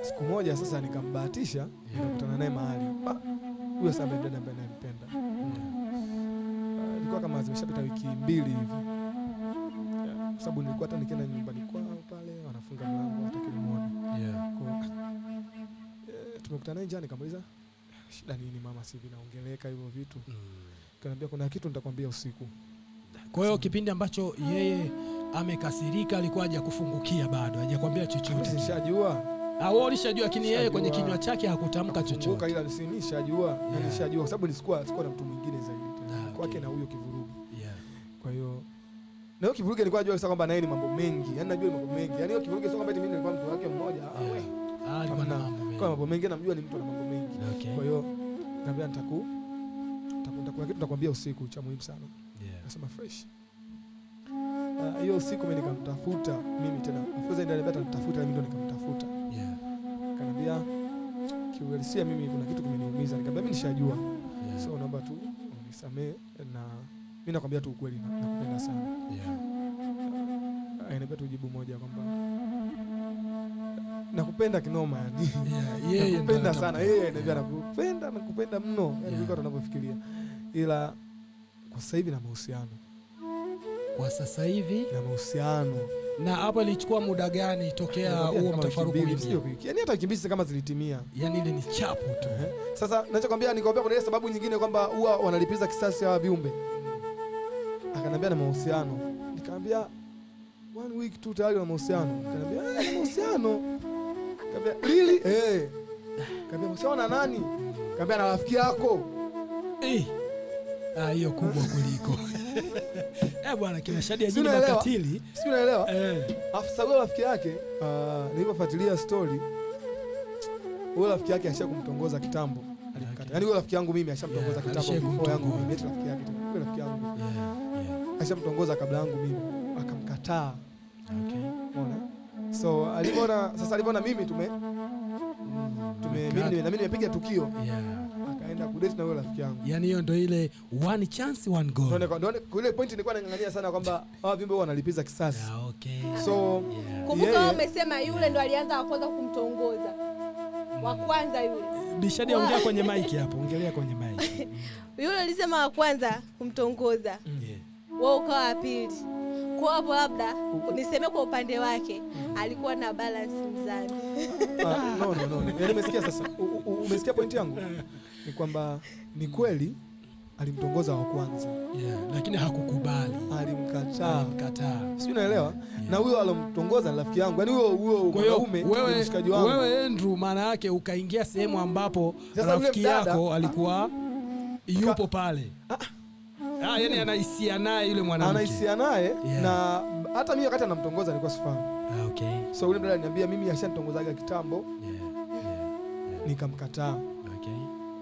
Siku moja sasa nikambahatisha nikakutana naye mahali. Huyo sasa dada ambaye nampenda. Ilikuwa kama zimeshapita wiki 2 hivi. Kwa sababu nilikuwa hata nikienda nyumbani kwao pale wanafunga mlango hata kilimuone. Tumekutana naye jana, nikamuuliza shida nini mama, si vinaongeleka hivyo vitu. Kaniambia kuna kitu nitakwambia usiku. Kwa hiyo kipindi ambacho yeye amekasirika alikuwa hajakufungukia bado, hajakwambia chochote. Nishajua. Wewe ulishajua, lakini yeye kwenye kinywa chake hakutamka chochote. Ila nishajua, nishajua kwa sababu sikuwa na mtu mwingine zaidi kwake na huyo kivurugi. Kwa hiyo na hiyo kivurugi nilikuwa najua kwamba naye ni mambo mengi. Yaani najua ni mambo mengi. Yaani hiyo kivurugi sio kwamba mimi nilikuwa mtu wake mmoja. Alikuwa na mambo mengi, namjua ni mtu na mambo mengi. Kwa hiyo nikamwambia nitakuwa kitu nitakwambia usiku cha muhimu sana. Nasema fresh. Hiyo usiku mimi nikamtafuta mimi tena. Afuza ndio alibata nitafuta mimi, ndio nikamtafuta. Kanambia kiuhalisia mimi kuna kitu kimeniumiza. Nikamwambia mimi nishajua. So naomba tu unisamee na mimi nakwambia tu ukweli, nakupenda sana. Ananiambia tu jibu moja kwamba nakupenda kinoma yani. Yeye nakupenda sana. Yeye ananiambia nakupenda mno. Yani vile tunavyofikiria. Ila kwa sasa hivi na mahusiano. Kwa sasa hivi na mahusiano. Na hapo ilichukua muda gani tokea huo mtafaruku hivi? Yaani hata kimbizi kama zilitimia. Yaani ile ni chapu tu. Sasa ninachokwambia nikwambia kuna ile sababu nyingine kwamba huwa wanalipiza kisasi hawa viumbe. Akaniambia na mahusiano. Nikamwambia 1 week tu tayari na mahusiano. Akaniambia na mahusiano. Nikamwambia really? Nikamwambia mahusiano na nani? Nikamwambia na rafiki yako. Hiyo kubwa kuliko. Bwana kina Shadia jini makatili. Si unaelewa? Afisa wa rafiki yake, nilipofuatilia story, huyo rafiki yake ashakumtongoza kitambo. Alimkata. Yaani huyo rafiki yangu mimi ashamtongoza kitambo before yangu mimi, rafiki yake. Huyo rafiki yangu. alishamtongoza kabla yangu mimi, akamkataa. Okay. Unaona? So alipoona mimi mimi nimepiga tukio. Yeah. Akaenda kudate na yule rafiki yangu. Yaani hiyo ndio ile one chance one goal. Ndio ile point nilikuwa nangangania sana kwamba hawa viumbe wanalipiza kisasi. Yeah, okay. So kumbuka umesema yule ndo alianza wa kwanza kumtongoza. Wa kwanza yule. Bishadi ongea kwenye mic hapo, ongelea kwenye mic. Yule alisema wa kwanza kumtongoza. Yeah. Wewe ukawa wa pili. Kwa hapo labda niseme kwa upande wake alikuwa na balance mzani. No. Yaani umesikia sasa? Umesikia point yangu? Ni kwamba ni kweli alimtongoza wa kwanza. Yeah, lakini hakukubali. Alimkataa. Sio, unaelewa? Yeah. Na huyo alomtongoza ni rafiki yangu. Yaani huyo mwanaume ni mshikaji wangu. Wewe Andrew, maana yake ukaingia sehemu ambapo rafiki yako alikuwa yupo pale. Yaani anahisia naye yule mwanamke. Anahisia naye, yeah. Na hata mimi wakati anamtongoza nilikuwa sifahamu. Okay. So yule mdada aliniambia mimi ashanitongozaga kitambo. Yeah. Nikamkataa. Okay.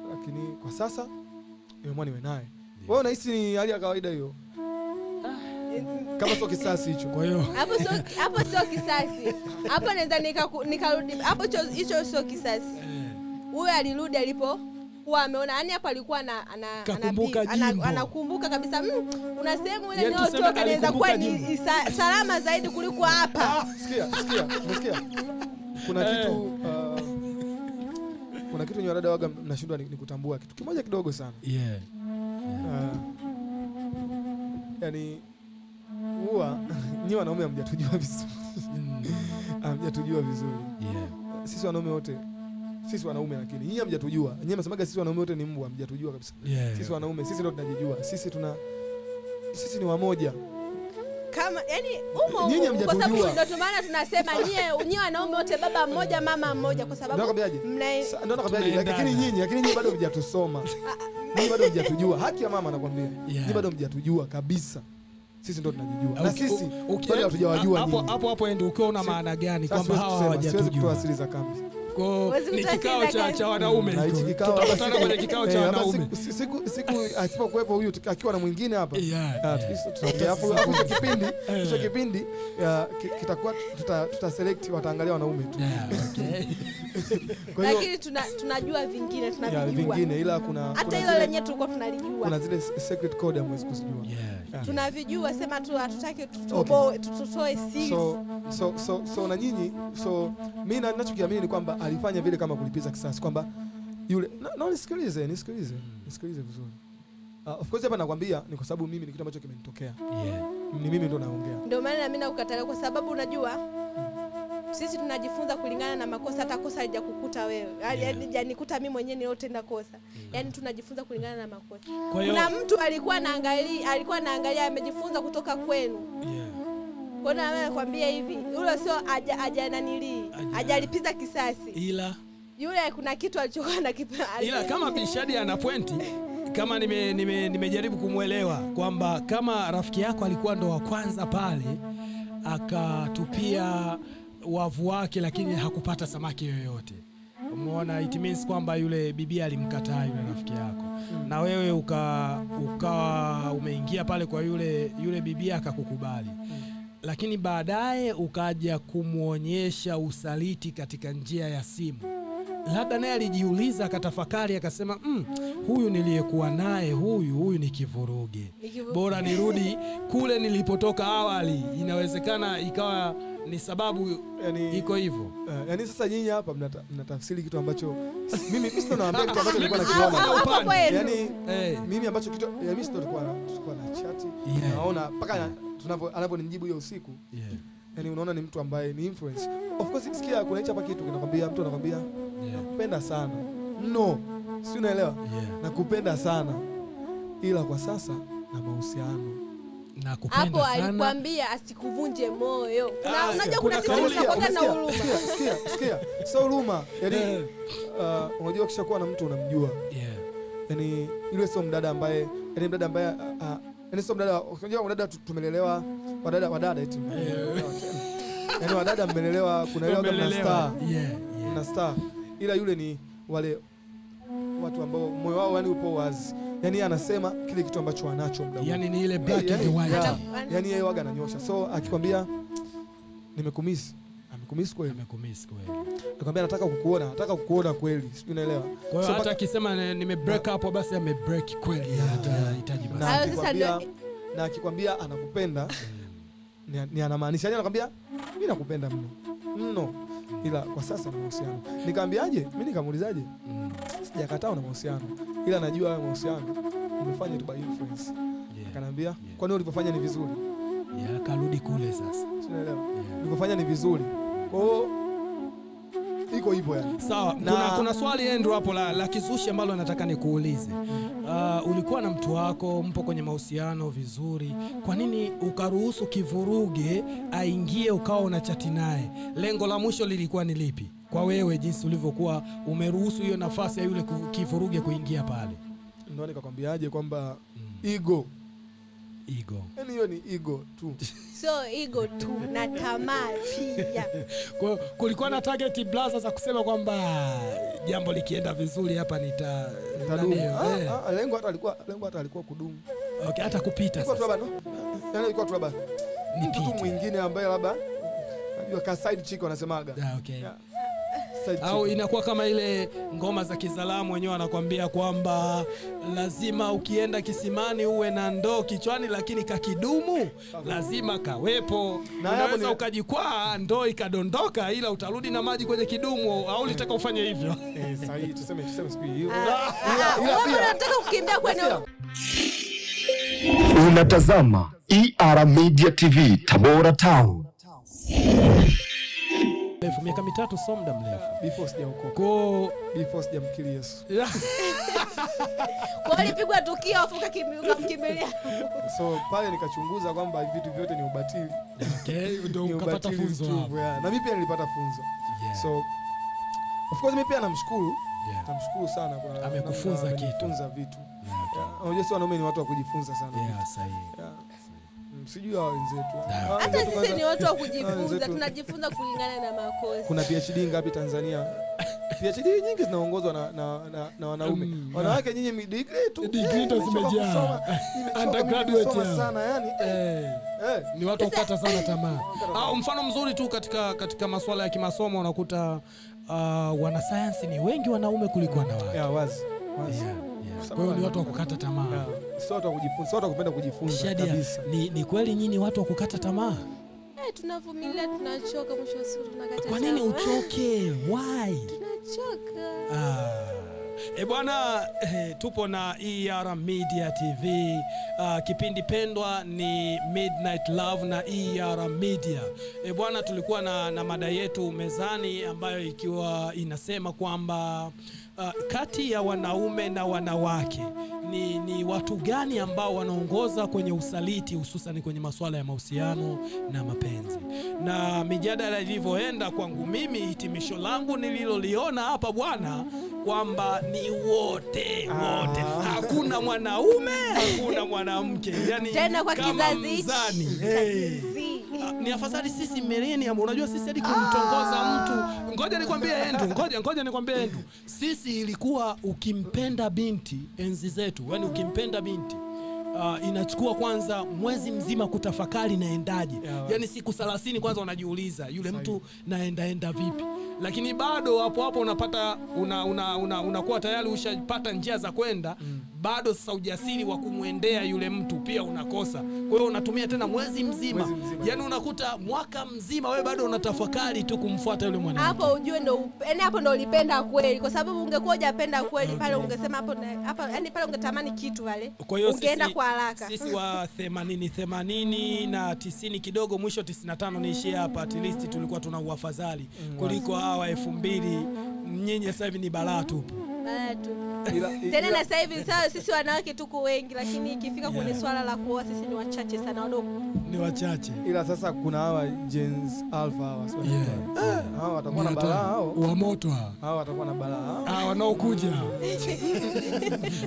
Lakini kwa sasa nimeamua niwe naye. Wewe unahisi ni hali ya kawaida hiyo? Kama sio kisasi hicho. Kwa hiyo hapo sio kisasi. Hapo naweza nikarudi. Hapo hicho sio kisasi. Huyo alirudi alipo kuwa ameona, yani hapo alikuwa anakumbuka kabisa. Una sehemu ile inayotoka inaweza kuwa ni salama zaidi kuliko hapa. Umesikia? Kuna kitu nyarada waga mnashindwa ni kutambua kitu kimoja kidogo sana. Yeah. Yani huwa nyinyi wanaume hamjatujua vizuri. Hamjatujua vizuri. Yeah. Sisi wanaume wote, sisi wanaume, lakini nyinyi hamjatujua. Nyinyi mnasemaga sisi wanaume wote ni mbwa, hamjatujua kabisa. Yeah. Sisi wanaume, sisi ndio tunajijua. Sisi ni wamoja. Kama yani kwa sababu ndio maana tunasema nyie wanaume wote baba mmoja mama mmoja, kwa sababu ndio nakwambiaje, lakini nyinyi bado mjatusoma. Nyinyi bado mjatujua. Haki ya mama nakwambia. Nyinyi bado mjatujua kabisa. Sisi ndio tunajijua. Na sisi bado hatujawajua nyinyi. Hapo ndio ukiwa una maana gani kwamba hawa hawajatujua? Siwezi kutoa siri za kambi. Ni kikao cha wanaume. Tutakutana kwenye kikao cha wanaume. Siku asipokuwepo huyu akiwa na mwingine hapa. Hapo kipindi kitakuwa tutaselect, wataangalia wanaume tu. Lakini tunajua vingine, tunavijua vingine, ila kuna hata hilo lenyewe tulikuwa tunalijua. Kuna zile secret code amwezi kuzijua. Tunavijua, sema tu hatutaki tutoe siri. So na nyinyi, mimi ninachokiamini ni kwamba alifanya vile kama kulipiza kisasi, kwamba yule nisikilize vizuri. Of course hapa nakwambia ni kwa sababu mimi ni kitu ambacho kimenitokea. Yeah. Ni mimi ndo naongea. Ndio maana mimi nakukatalia, kwa sababu unajua sisi tunajifunza kulingana na makosa. Hata kosa halijakukuta wewe, halijanikuta mimi mwenyewe nilotenda kosa. Yani tunajifunza kulingana na makosa. Kuna mtu alikuwa anaangalia amejifunza kutoka kwenu. Yeah. Kwa nini nakwambia hivi? Yule sio hajalipiza kisasi. Ila yule kuna kitu alichokuwa anakipa. Ila kama Bishadi ana pointi, kama nimejaribu kumwelewa kwamba kama rafiki yako alikuwa ndo wa kwanza pale akatupia wavu wake, lakini hakupata samaki yoyote. Umeona, it means kwamba yule bibi alimkataa yule rafiki yako. Na wewe ukawa umeingia pale kwa yule bibi akakukubali. Lakini baadaye ukaja kumuonyesha usaliti katika njia ya simu. Labda naye alijiuliza, akatafakari, akasema huyu niliyekuwa naye huyu ni kivuruge. Bora nirudi kule nilipotoka awali. Inawezekana ikawa ni sababu iko hivyo. Yani sasa nyinyi hapa mnatafsiri kitu ambacho mimi sio naambia kitu ambacho nilikuwa nakiona. Yani mimi ambacho kitu mimi sio tulikuwa na chat. Naona mpaka anavyonijibu hiyo usiku. Yani unaona ni mtu ambaye ni influence. Of course sikia, kuna hicho hapa kitu kinakwambia, mtu anakwambia nakupenda sana. No. Si unaelewa? Nakupenda sana. Ila kwa sasa na mahusiano. Nakupenda sana. Hapo alikwambia asikuvunje moyo. Unajua kuna sisi tunakuwa na huruma. Sikia. So huruma. Yani unajua kishakuwa na mtu unamjua. Yani yule sio mdada ambaye sio mdada, unajua wadada tumelelewa, wadada eti. Yani wadada mmelelewa, kuna ile kama star. Na star. Ila yule ni wale watu ambao moyo wao yani upo wazi. yani anasema kile kitu ambacho anacho muda. Yani ni ile black and white. Yani yeye waga ananyosha. So akikwambia nimekumisi, amekumisi kweli. Nakwambia nataka kukuona kweli. Sijui unaelewa. Kwa hiyo hata akisema nime break up basi ame break kweli. Hatahitaji basi. Na akikwambia anakupenda ni anamaanisha. Yani anakwambia mimi nakupenda mno. Ila kwa sasa na mahusiano. Nikamwambiaje? Mimi nikamuulizaje? Sijakataa una mahusiano. Ila najua hayo mahusiano umefanya tu by influence. Akanambia kwa nini ulipofanya ni vizuri? Karudi kule sasa. Unaelewa? Ulipofanya ni vizuri. Kwa hiyo iko hivyo yani. Sawa. Kuna swali Andrew hapo la kizushi ambalo nataka nikuulize. Ulikuwa na mtu wako, mpo kwenye mahusiano vizuri. Kwa nini ukaruhusu kivuruge aingie ukawa una chati naye? Lengo la mwisho lilikuwa ni lipi? Kwa wewe jinsi ulivyokuwa umeruhusu hiyo nafasi ya yule kivuruge kuingia pale. Ndio nikakwambiaje kwamba ego. Yaani hiyo ni ego tu. So ego tu na tamaa pia. Kwa kulikuwa na target blaza za kusema kwamba jambo likienda vizuri hapa nitadumu. Lengo hata alikuwa kudumu. Okay, hata kupita sasa. Yaani ilikuwa tu labda mtu mwingine ambaye labda najua ka side chick wanasemaga. Okay. Yeah. Au inakuwa kama ile ngoma za Kizalamu wenyewe wanakuambia kwamba lazima ukienda kisimani uwe na ndoo kichwani, lakini kakidumu lazima kawepo. Unaweza ukajikwaa ndoo ikadondoka, ila utarudi na maji kwenye kidumu. Au ulitaka ufanye hivyo? Sahihi, tuseme siku hiyo. Unataka kukimbia kwenye Unatazama ER Media TV Tabora Town. Miaka 3 sio muda mrefu. Before sijaokoka. Before sijamkili Yesu. Kwa alipigwa tukio afu ukamkimbilia. So pale nikachunguza kwamba vitu vyote ni ubatili. Okay, ndio ukapata funzo. Na mimi pia nilipata funzo. So of course mimi pia namshukuru. Namshukuru sana kwa amekufunza kitu. Amefunza vitu. Unajua si wanaume ni watu wa kujifunza sana. Sahihi. Sijui hao wenzetu. Hata sisi ni watu wa kujifunza, tunajifunza kulingana na makosa. Kuna PhD ngapi Tanzania? PhD nyingi zinaongozwa na wanaume. Wanawake nyinyi degree tu zimejaa. Undergraduate sana yani. Ni watu wakata sana tamaa. Mfano mzuri tu katika masuala ya kimasomo unakuta wanasayansi ni wengi wanaume kuliko wanawake. Wazi. Kwa hiyo ni watu wa kukata tamaa. Sio watu wa kujifunza, watu kupenda kujifunza kabisa. Ni kweli nyinyi watu wa kukata tamaa? Tunavumilia, tunachoka, mwisho wa siku tunakata tamaa. Kwa nini uchoke? Why? Tunachoka. Bwana, tupo na ER Media TV. Kipindi pendwa ni Midnight Love na ER Media. Bwana, tulikuwa na mada yetu mezani ambayo ikiwa inasema kwamba kati ya wanaume na wanawake ni watu gani ambao wanaongoza kwenye usaliti, hususan kwenye masuala ya mahusiano na mapenzi. Na mijadala ilivyoenda, kwangu mimi hitimisho langu nililoliona hapa bwana kwamba ni wote. Hakuna mwanaume, hakuna mwanamke. Yani tena kwa kizazi hichi. Ni afadhali sisi millennium, unajua sisi hadi kumtongoza mtu. Ngoja nikwambie Andrew, sisi ilikuwa ukimpenda binti enzi zetu, yani ukimpenda binti inachukua kwanza mwezi mzima kutafakari naendaje. Yani siku 30 kwanza unajiuliza yule mtu naenda vipi. Lakini bado hapo unapata unakuwa tayari ushapata njia za kwenda, bado sasa ujasiri wa kumwendea yule mtu pia unakosa. Kwa hiyo unatumia tena mwezi mzima. Yani unakuta mwaka mzima wewe bado unatafakari tu kumfuata yule mwanamke. Hapo ujue hapo ndo ulipenda kweli, kwa sababu ungekuwa hujapenda kweli pale ungesema hapo yani pale ungetamani kitu pale. Ungeenda kwa haraka. Sisi wa 80 na 90 kidogo, mwisho 95 niishie hapa, at least tulikuwa tuna uafadhali kuliko hawa 2000. Nyinyi sasa hivi ni balaa tupu. Tena na sasa hivi sawa, sisi wanawake tuko wengi, lakini ikifika kwenye swala la kuoa sisi ni wachache sana, wadogo ni wachache. Ila sasa kuna hawa Gens Alpha hawa hawa watakuwa na balaa hao wa moto hao watakuwa na balaa wanaokuja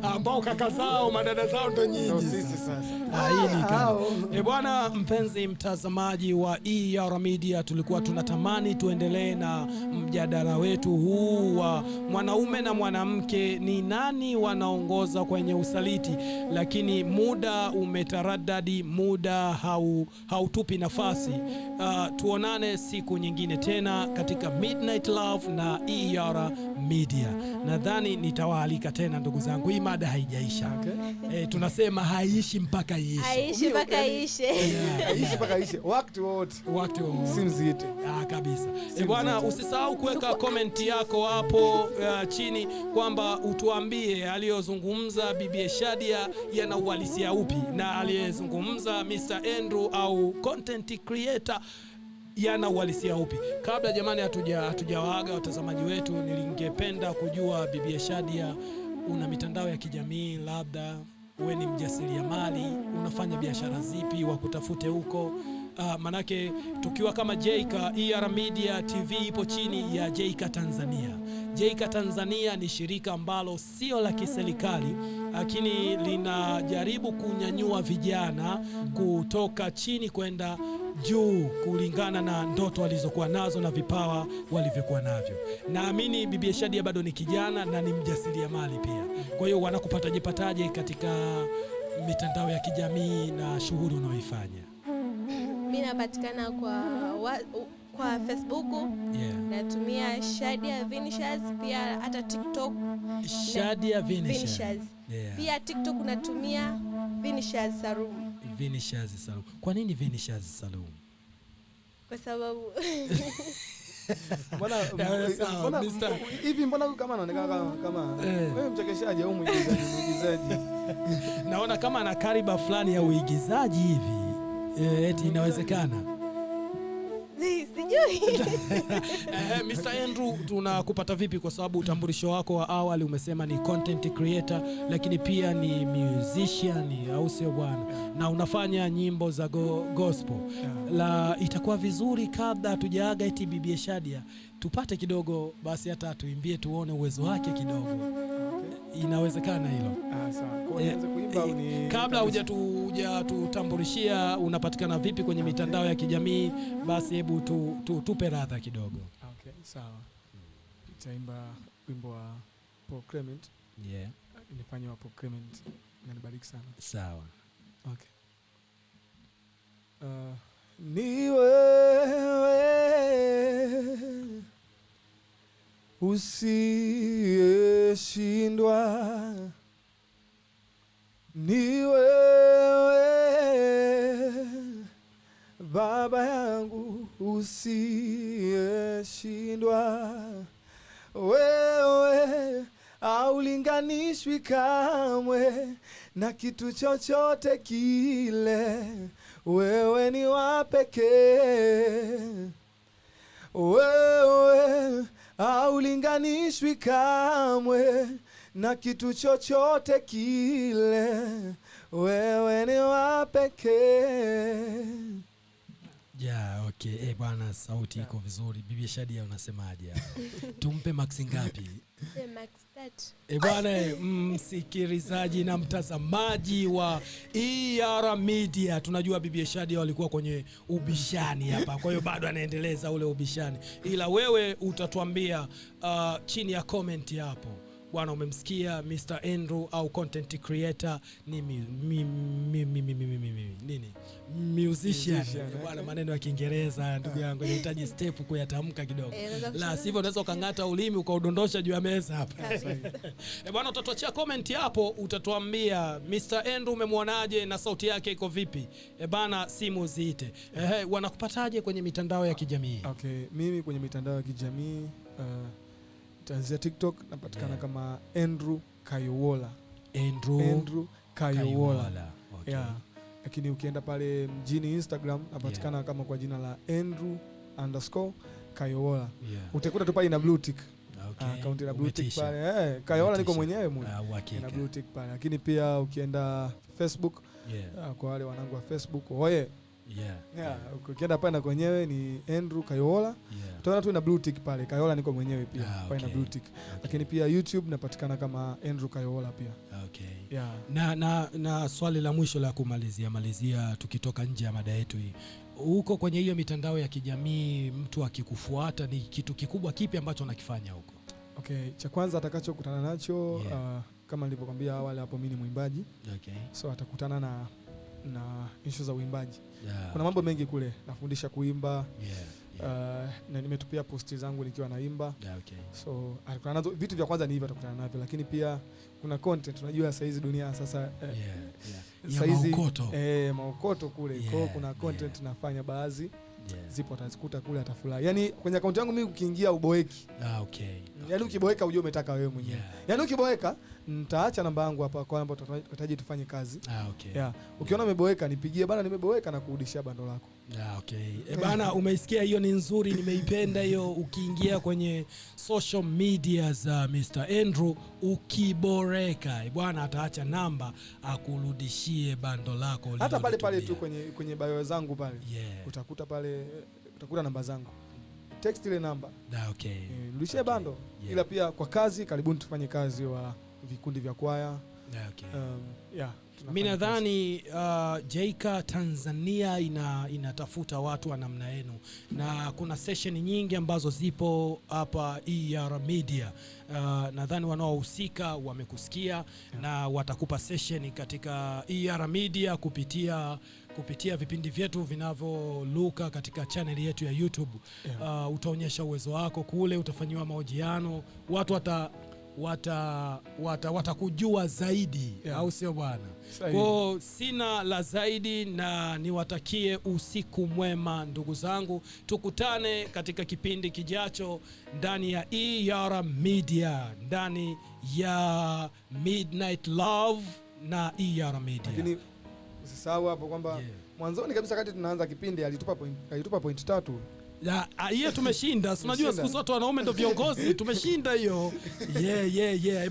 ambao kaka zao madada zao ndo nyinyi. Ndio sisi sasa. Hii ni kama bwana mpenzi mtazamaji wa ER Media, tulikuwa tunatamani tuendelee na mjadala wetu huu wa mwanaume na mwanamke mwanamke ni nani wanaongoza kwenye usaliti, lakini muda umetaradadi, muda hautupi nafasi. Tuonane siku nyingine tena katika Midnight Love na ER Media. Nadhani nitawaalika tena ndugu zangu, hii mada haijaisha. Tunasema haishi mpaka iishe. Haishi mpaka iishe. Haishi mpaka iishe. Wakati wote. Simzite. Kabisa. Bwana, usisahau kuweka comment yako hapo chini kwamba utuambie aliyozungumza Bibi Shadia yana uhalisia upi, na aliyezungumza Mr. Andrew au content creator yana uhalisia upi. Kabla jamani hatujawaaga watazamaji wetu, nilingependa kujua Bibi Shadia, una mitandao ya kijamii, labda wewe ni mjasiriamali, unafanya biashara zipi, wakutafute huko? Manake tukiwa kama Jeika, ER Media TV ipo chini ya Jeika Tanzania. Jeika Tanzania ni shirika ambalo sio la kiserikali, lakini linajaribu kunyanyua vijana kutoka chini kwenda juu kulingana na ndoto walizokuwa nazo na vipawa walivyokuwa navyo. Naamini Bibi Shadia bado ni kijana na ni mjasiriamali pia. Kwa hiyo wanakupataje katika mitandao ya kijamii na shughuli unaoifanya? Mimi napatikana kwa Facebook, natumia Shadia Vinicius, pia hata TikTok Shadia Vinicius. Pia TikTok natumia Vinicius Salum. Vinicius Salum. Kwa nini Vinicius Salum? Kwa sababu mbona kama anaonekana kama wewe mchekeshaji au mwigizaji? Naona kama ana kariba fulani ya uigizaji hivi. Eti inawezekana? Sijui. Mr. Andrew, tunakupata vipi, kwa sababu utambulisho wako wa awali umesema ni content creator, lakini pia ni musician, au sio bwana? Na unafanya nyimbo za gospel. La, itakuwa vizuri kabla hatujaaga eti Bibi Shadia tupate kidogo basi, hata tuimbie tuone uwezo wake kidogo. Inawezekana hilo? Sawa. Kwa nianze kuimba au ni kabla hujatutambulishia unapatikana vipi kwenye mitandao ya kijamii, basi hebu tupe radha kidogo. Okay, sawa. Nitaimba wimbo wa Paul Clement. Nifanye wa Paul Clement. Inanibariki sana. Sawa. Okay. Ni wewe usiyeshindwa, ni wewe Baba yangu usiyeshindwa, wewe haulinganishwi kamwe na kitu chochote kile, wewe ni wa pekee, wewe haulinganishwi kamwe na kitu chochote kile, wewe ni wa pekee. Okay. Bwana, sauti iko vizuri. Bibi Shadia, unasemaje hapo? Tumpe max ngapi? Max 3. Bwana, msikilizaji na mtazamaji wa ER Media, tunajua Bibi Shadia walikuwa kwenye ubishani hapa, kwa hiyo bado anaendeleza ule ubishani, ila wewe utatuambia chini ya comment hapo. Bwana, umemsikia Mr. Andrew au content creator, ni musician. Bwana, maneno ya Kiingereza ndugu yangu inahitaji step kuyatamka kidogo. La sivyo unaweza ukangata ulimi ukaudondosha juu ya meza hapa. Bwana, utatuachia comment hapo, utatuambia Mr. Andrew umemwonaje na sauti yake iko vipi? Bwana, simu ziite. Wanakupataje kwenye mitandao ya kijamii? Okay, mimi kwenye mitandao ya kijamii tanzia TikTok napatikana kama Andrew Kayowola. Andrew Kayowola. Okay. Lakini ukienda pale mjini Instagram napatikana kama kwa jina la Andrew_Kayowola. Utakuta tu pale na blue tick. Account na blue tick pale. Kayowola niko mwenyewe na blue tick pale. Lakini pia ukienda Facebook, kwa wale wanangu wa Facebook, ukienda pale na kwenyewe ni Andrew Kayowola. Utaona tu na blue tick pale. Kayowola niko mwenyewe pia pale na blue tick. Lakini pia YouTube napatikana kama Andrew Kayowola pia. Na swali la mwisho la kumalizia tukitoka nje ya mada yetu hii. Huko kwenye hiyo mitandao ya kijamii, mtu akikufuata ni kitu kikubwa kipi ambacho unakifanya huko? Okay, cha kwanza atakachokutana nacho kama nilivyokuambia awali hapo, mimi ni mwimbaji. Okay. So atakutana na issue za uimbaji. Yeah. Kuna mambo mengi kule, nafundisha kuimba. Yeah. Na nimetupia posti zangu nikiwa naimba. Yeah, okay. So atakutana nazo, vitu vya kwanza ni hivyo atakutana navyo, lakini pia kuna content. Unajua sasa hizi dunia sasa sasa hizi maokoto kule. Kwa hiyo kuna content nafanya baadhi. Zipo atazikuta kule, atafurahi. Yaani kwenye account yangu mimi ukiingia uboeki. Okay. Yaani ukiboeka ujue umetaka wewe mwenyewe. Yaani ukiboeka nitaacha namba yangu hapa kwa namba utaje tufanye kazi. Okay. Ukiona umeboeka nipigie bana, nimeboeka na kurudishia bando lako. Okay. Bana, umeisikia hiyo, ni nzuri, nimeipenda hiyo. Ukiingia kwenye social media za Mr. Andrew ukiboreka, bwana ataacha namba akurudishie bando lako. Hata pale tu kwenye bio zangu pale. Utakuta pale, utakuta namba zangu. Text ile namba. Okay. Rudishie bando. Ila pia kwa kazi, karibuni tufanye kazi wa vikundi vya kwaya. Okay. Mimi nadhani Jaika Tanzania inatafuta watu wa namna yenu, na kuna session nyingi ambazo zipo hapa ER Media. Nadhani wanaohusika wamekusikia na watakupa session katika ER Media kupitia vipindi vyetu vinavyoruka katika channel yetu ya YouTube. Utaonyesha uwezo wako kule, utafanyiwa mahojiano, watu watakujua zaidi, au sio bwana? Kwa sina la zaidi, na niwatakie usiku mwema ndugu zangu. Tukutane katika kipindi kijacho ndani ya ER Media, ndani ya Midnight Love na ER Media. Lakini usisahau hapo kwamba mwanzoni kabisa kati tunaanza kipindi alitupa point 3. Hiyo tumeshinda. Unajua siku zote wanaume ndio viongozi, tumeshinda hiyo.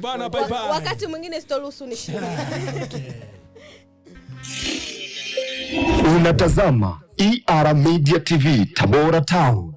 Bana, bye bye. Wakati mwingine sitoruhusu nishinde. Unatazama ER Media TV Tabora Town.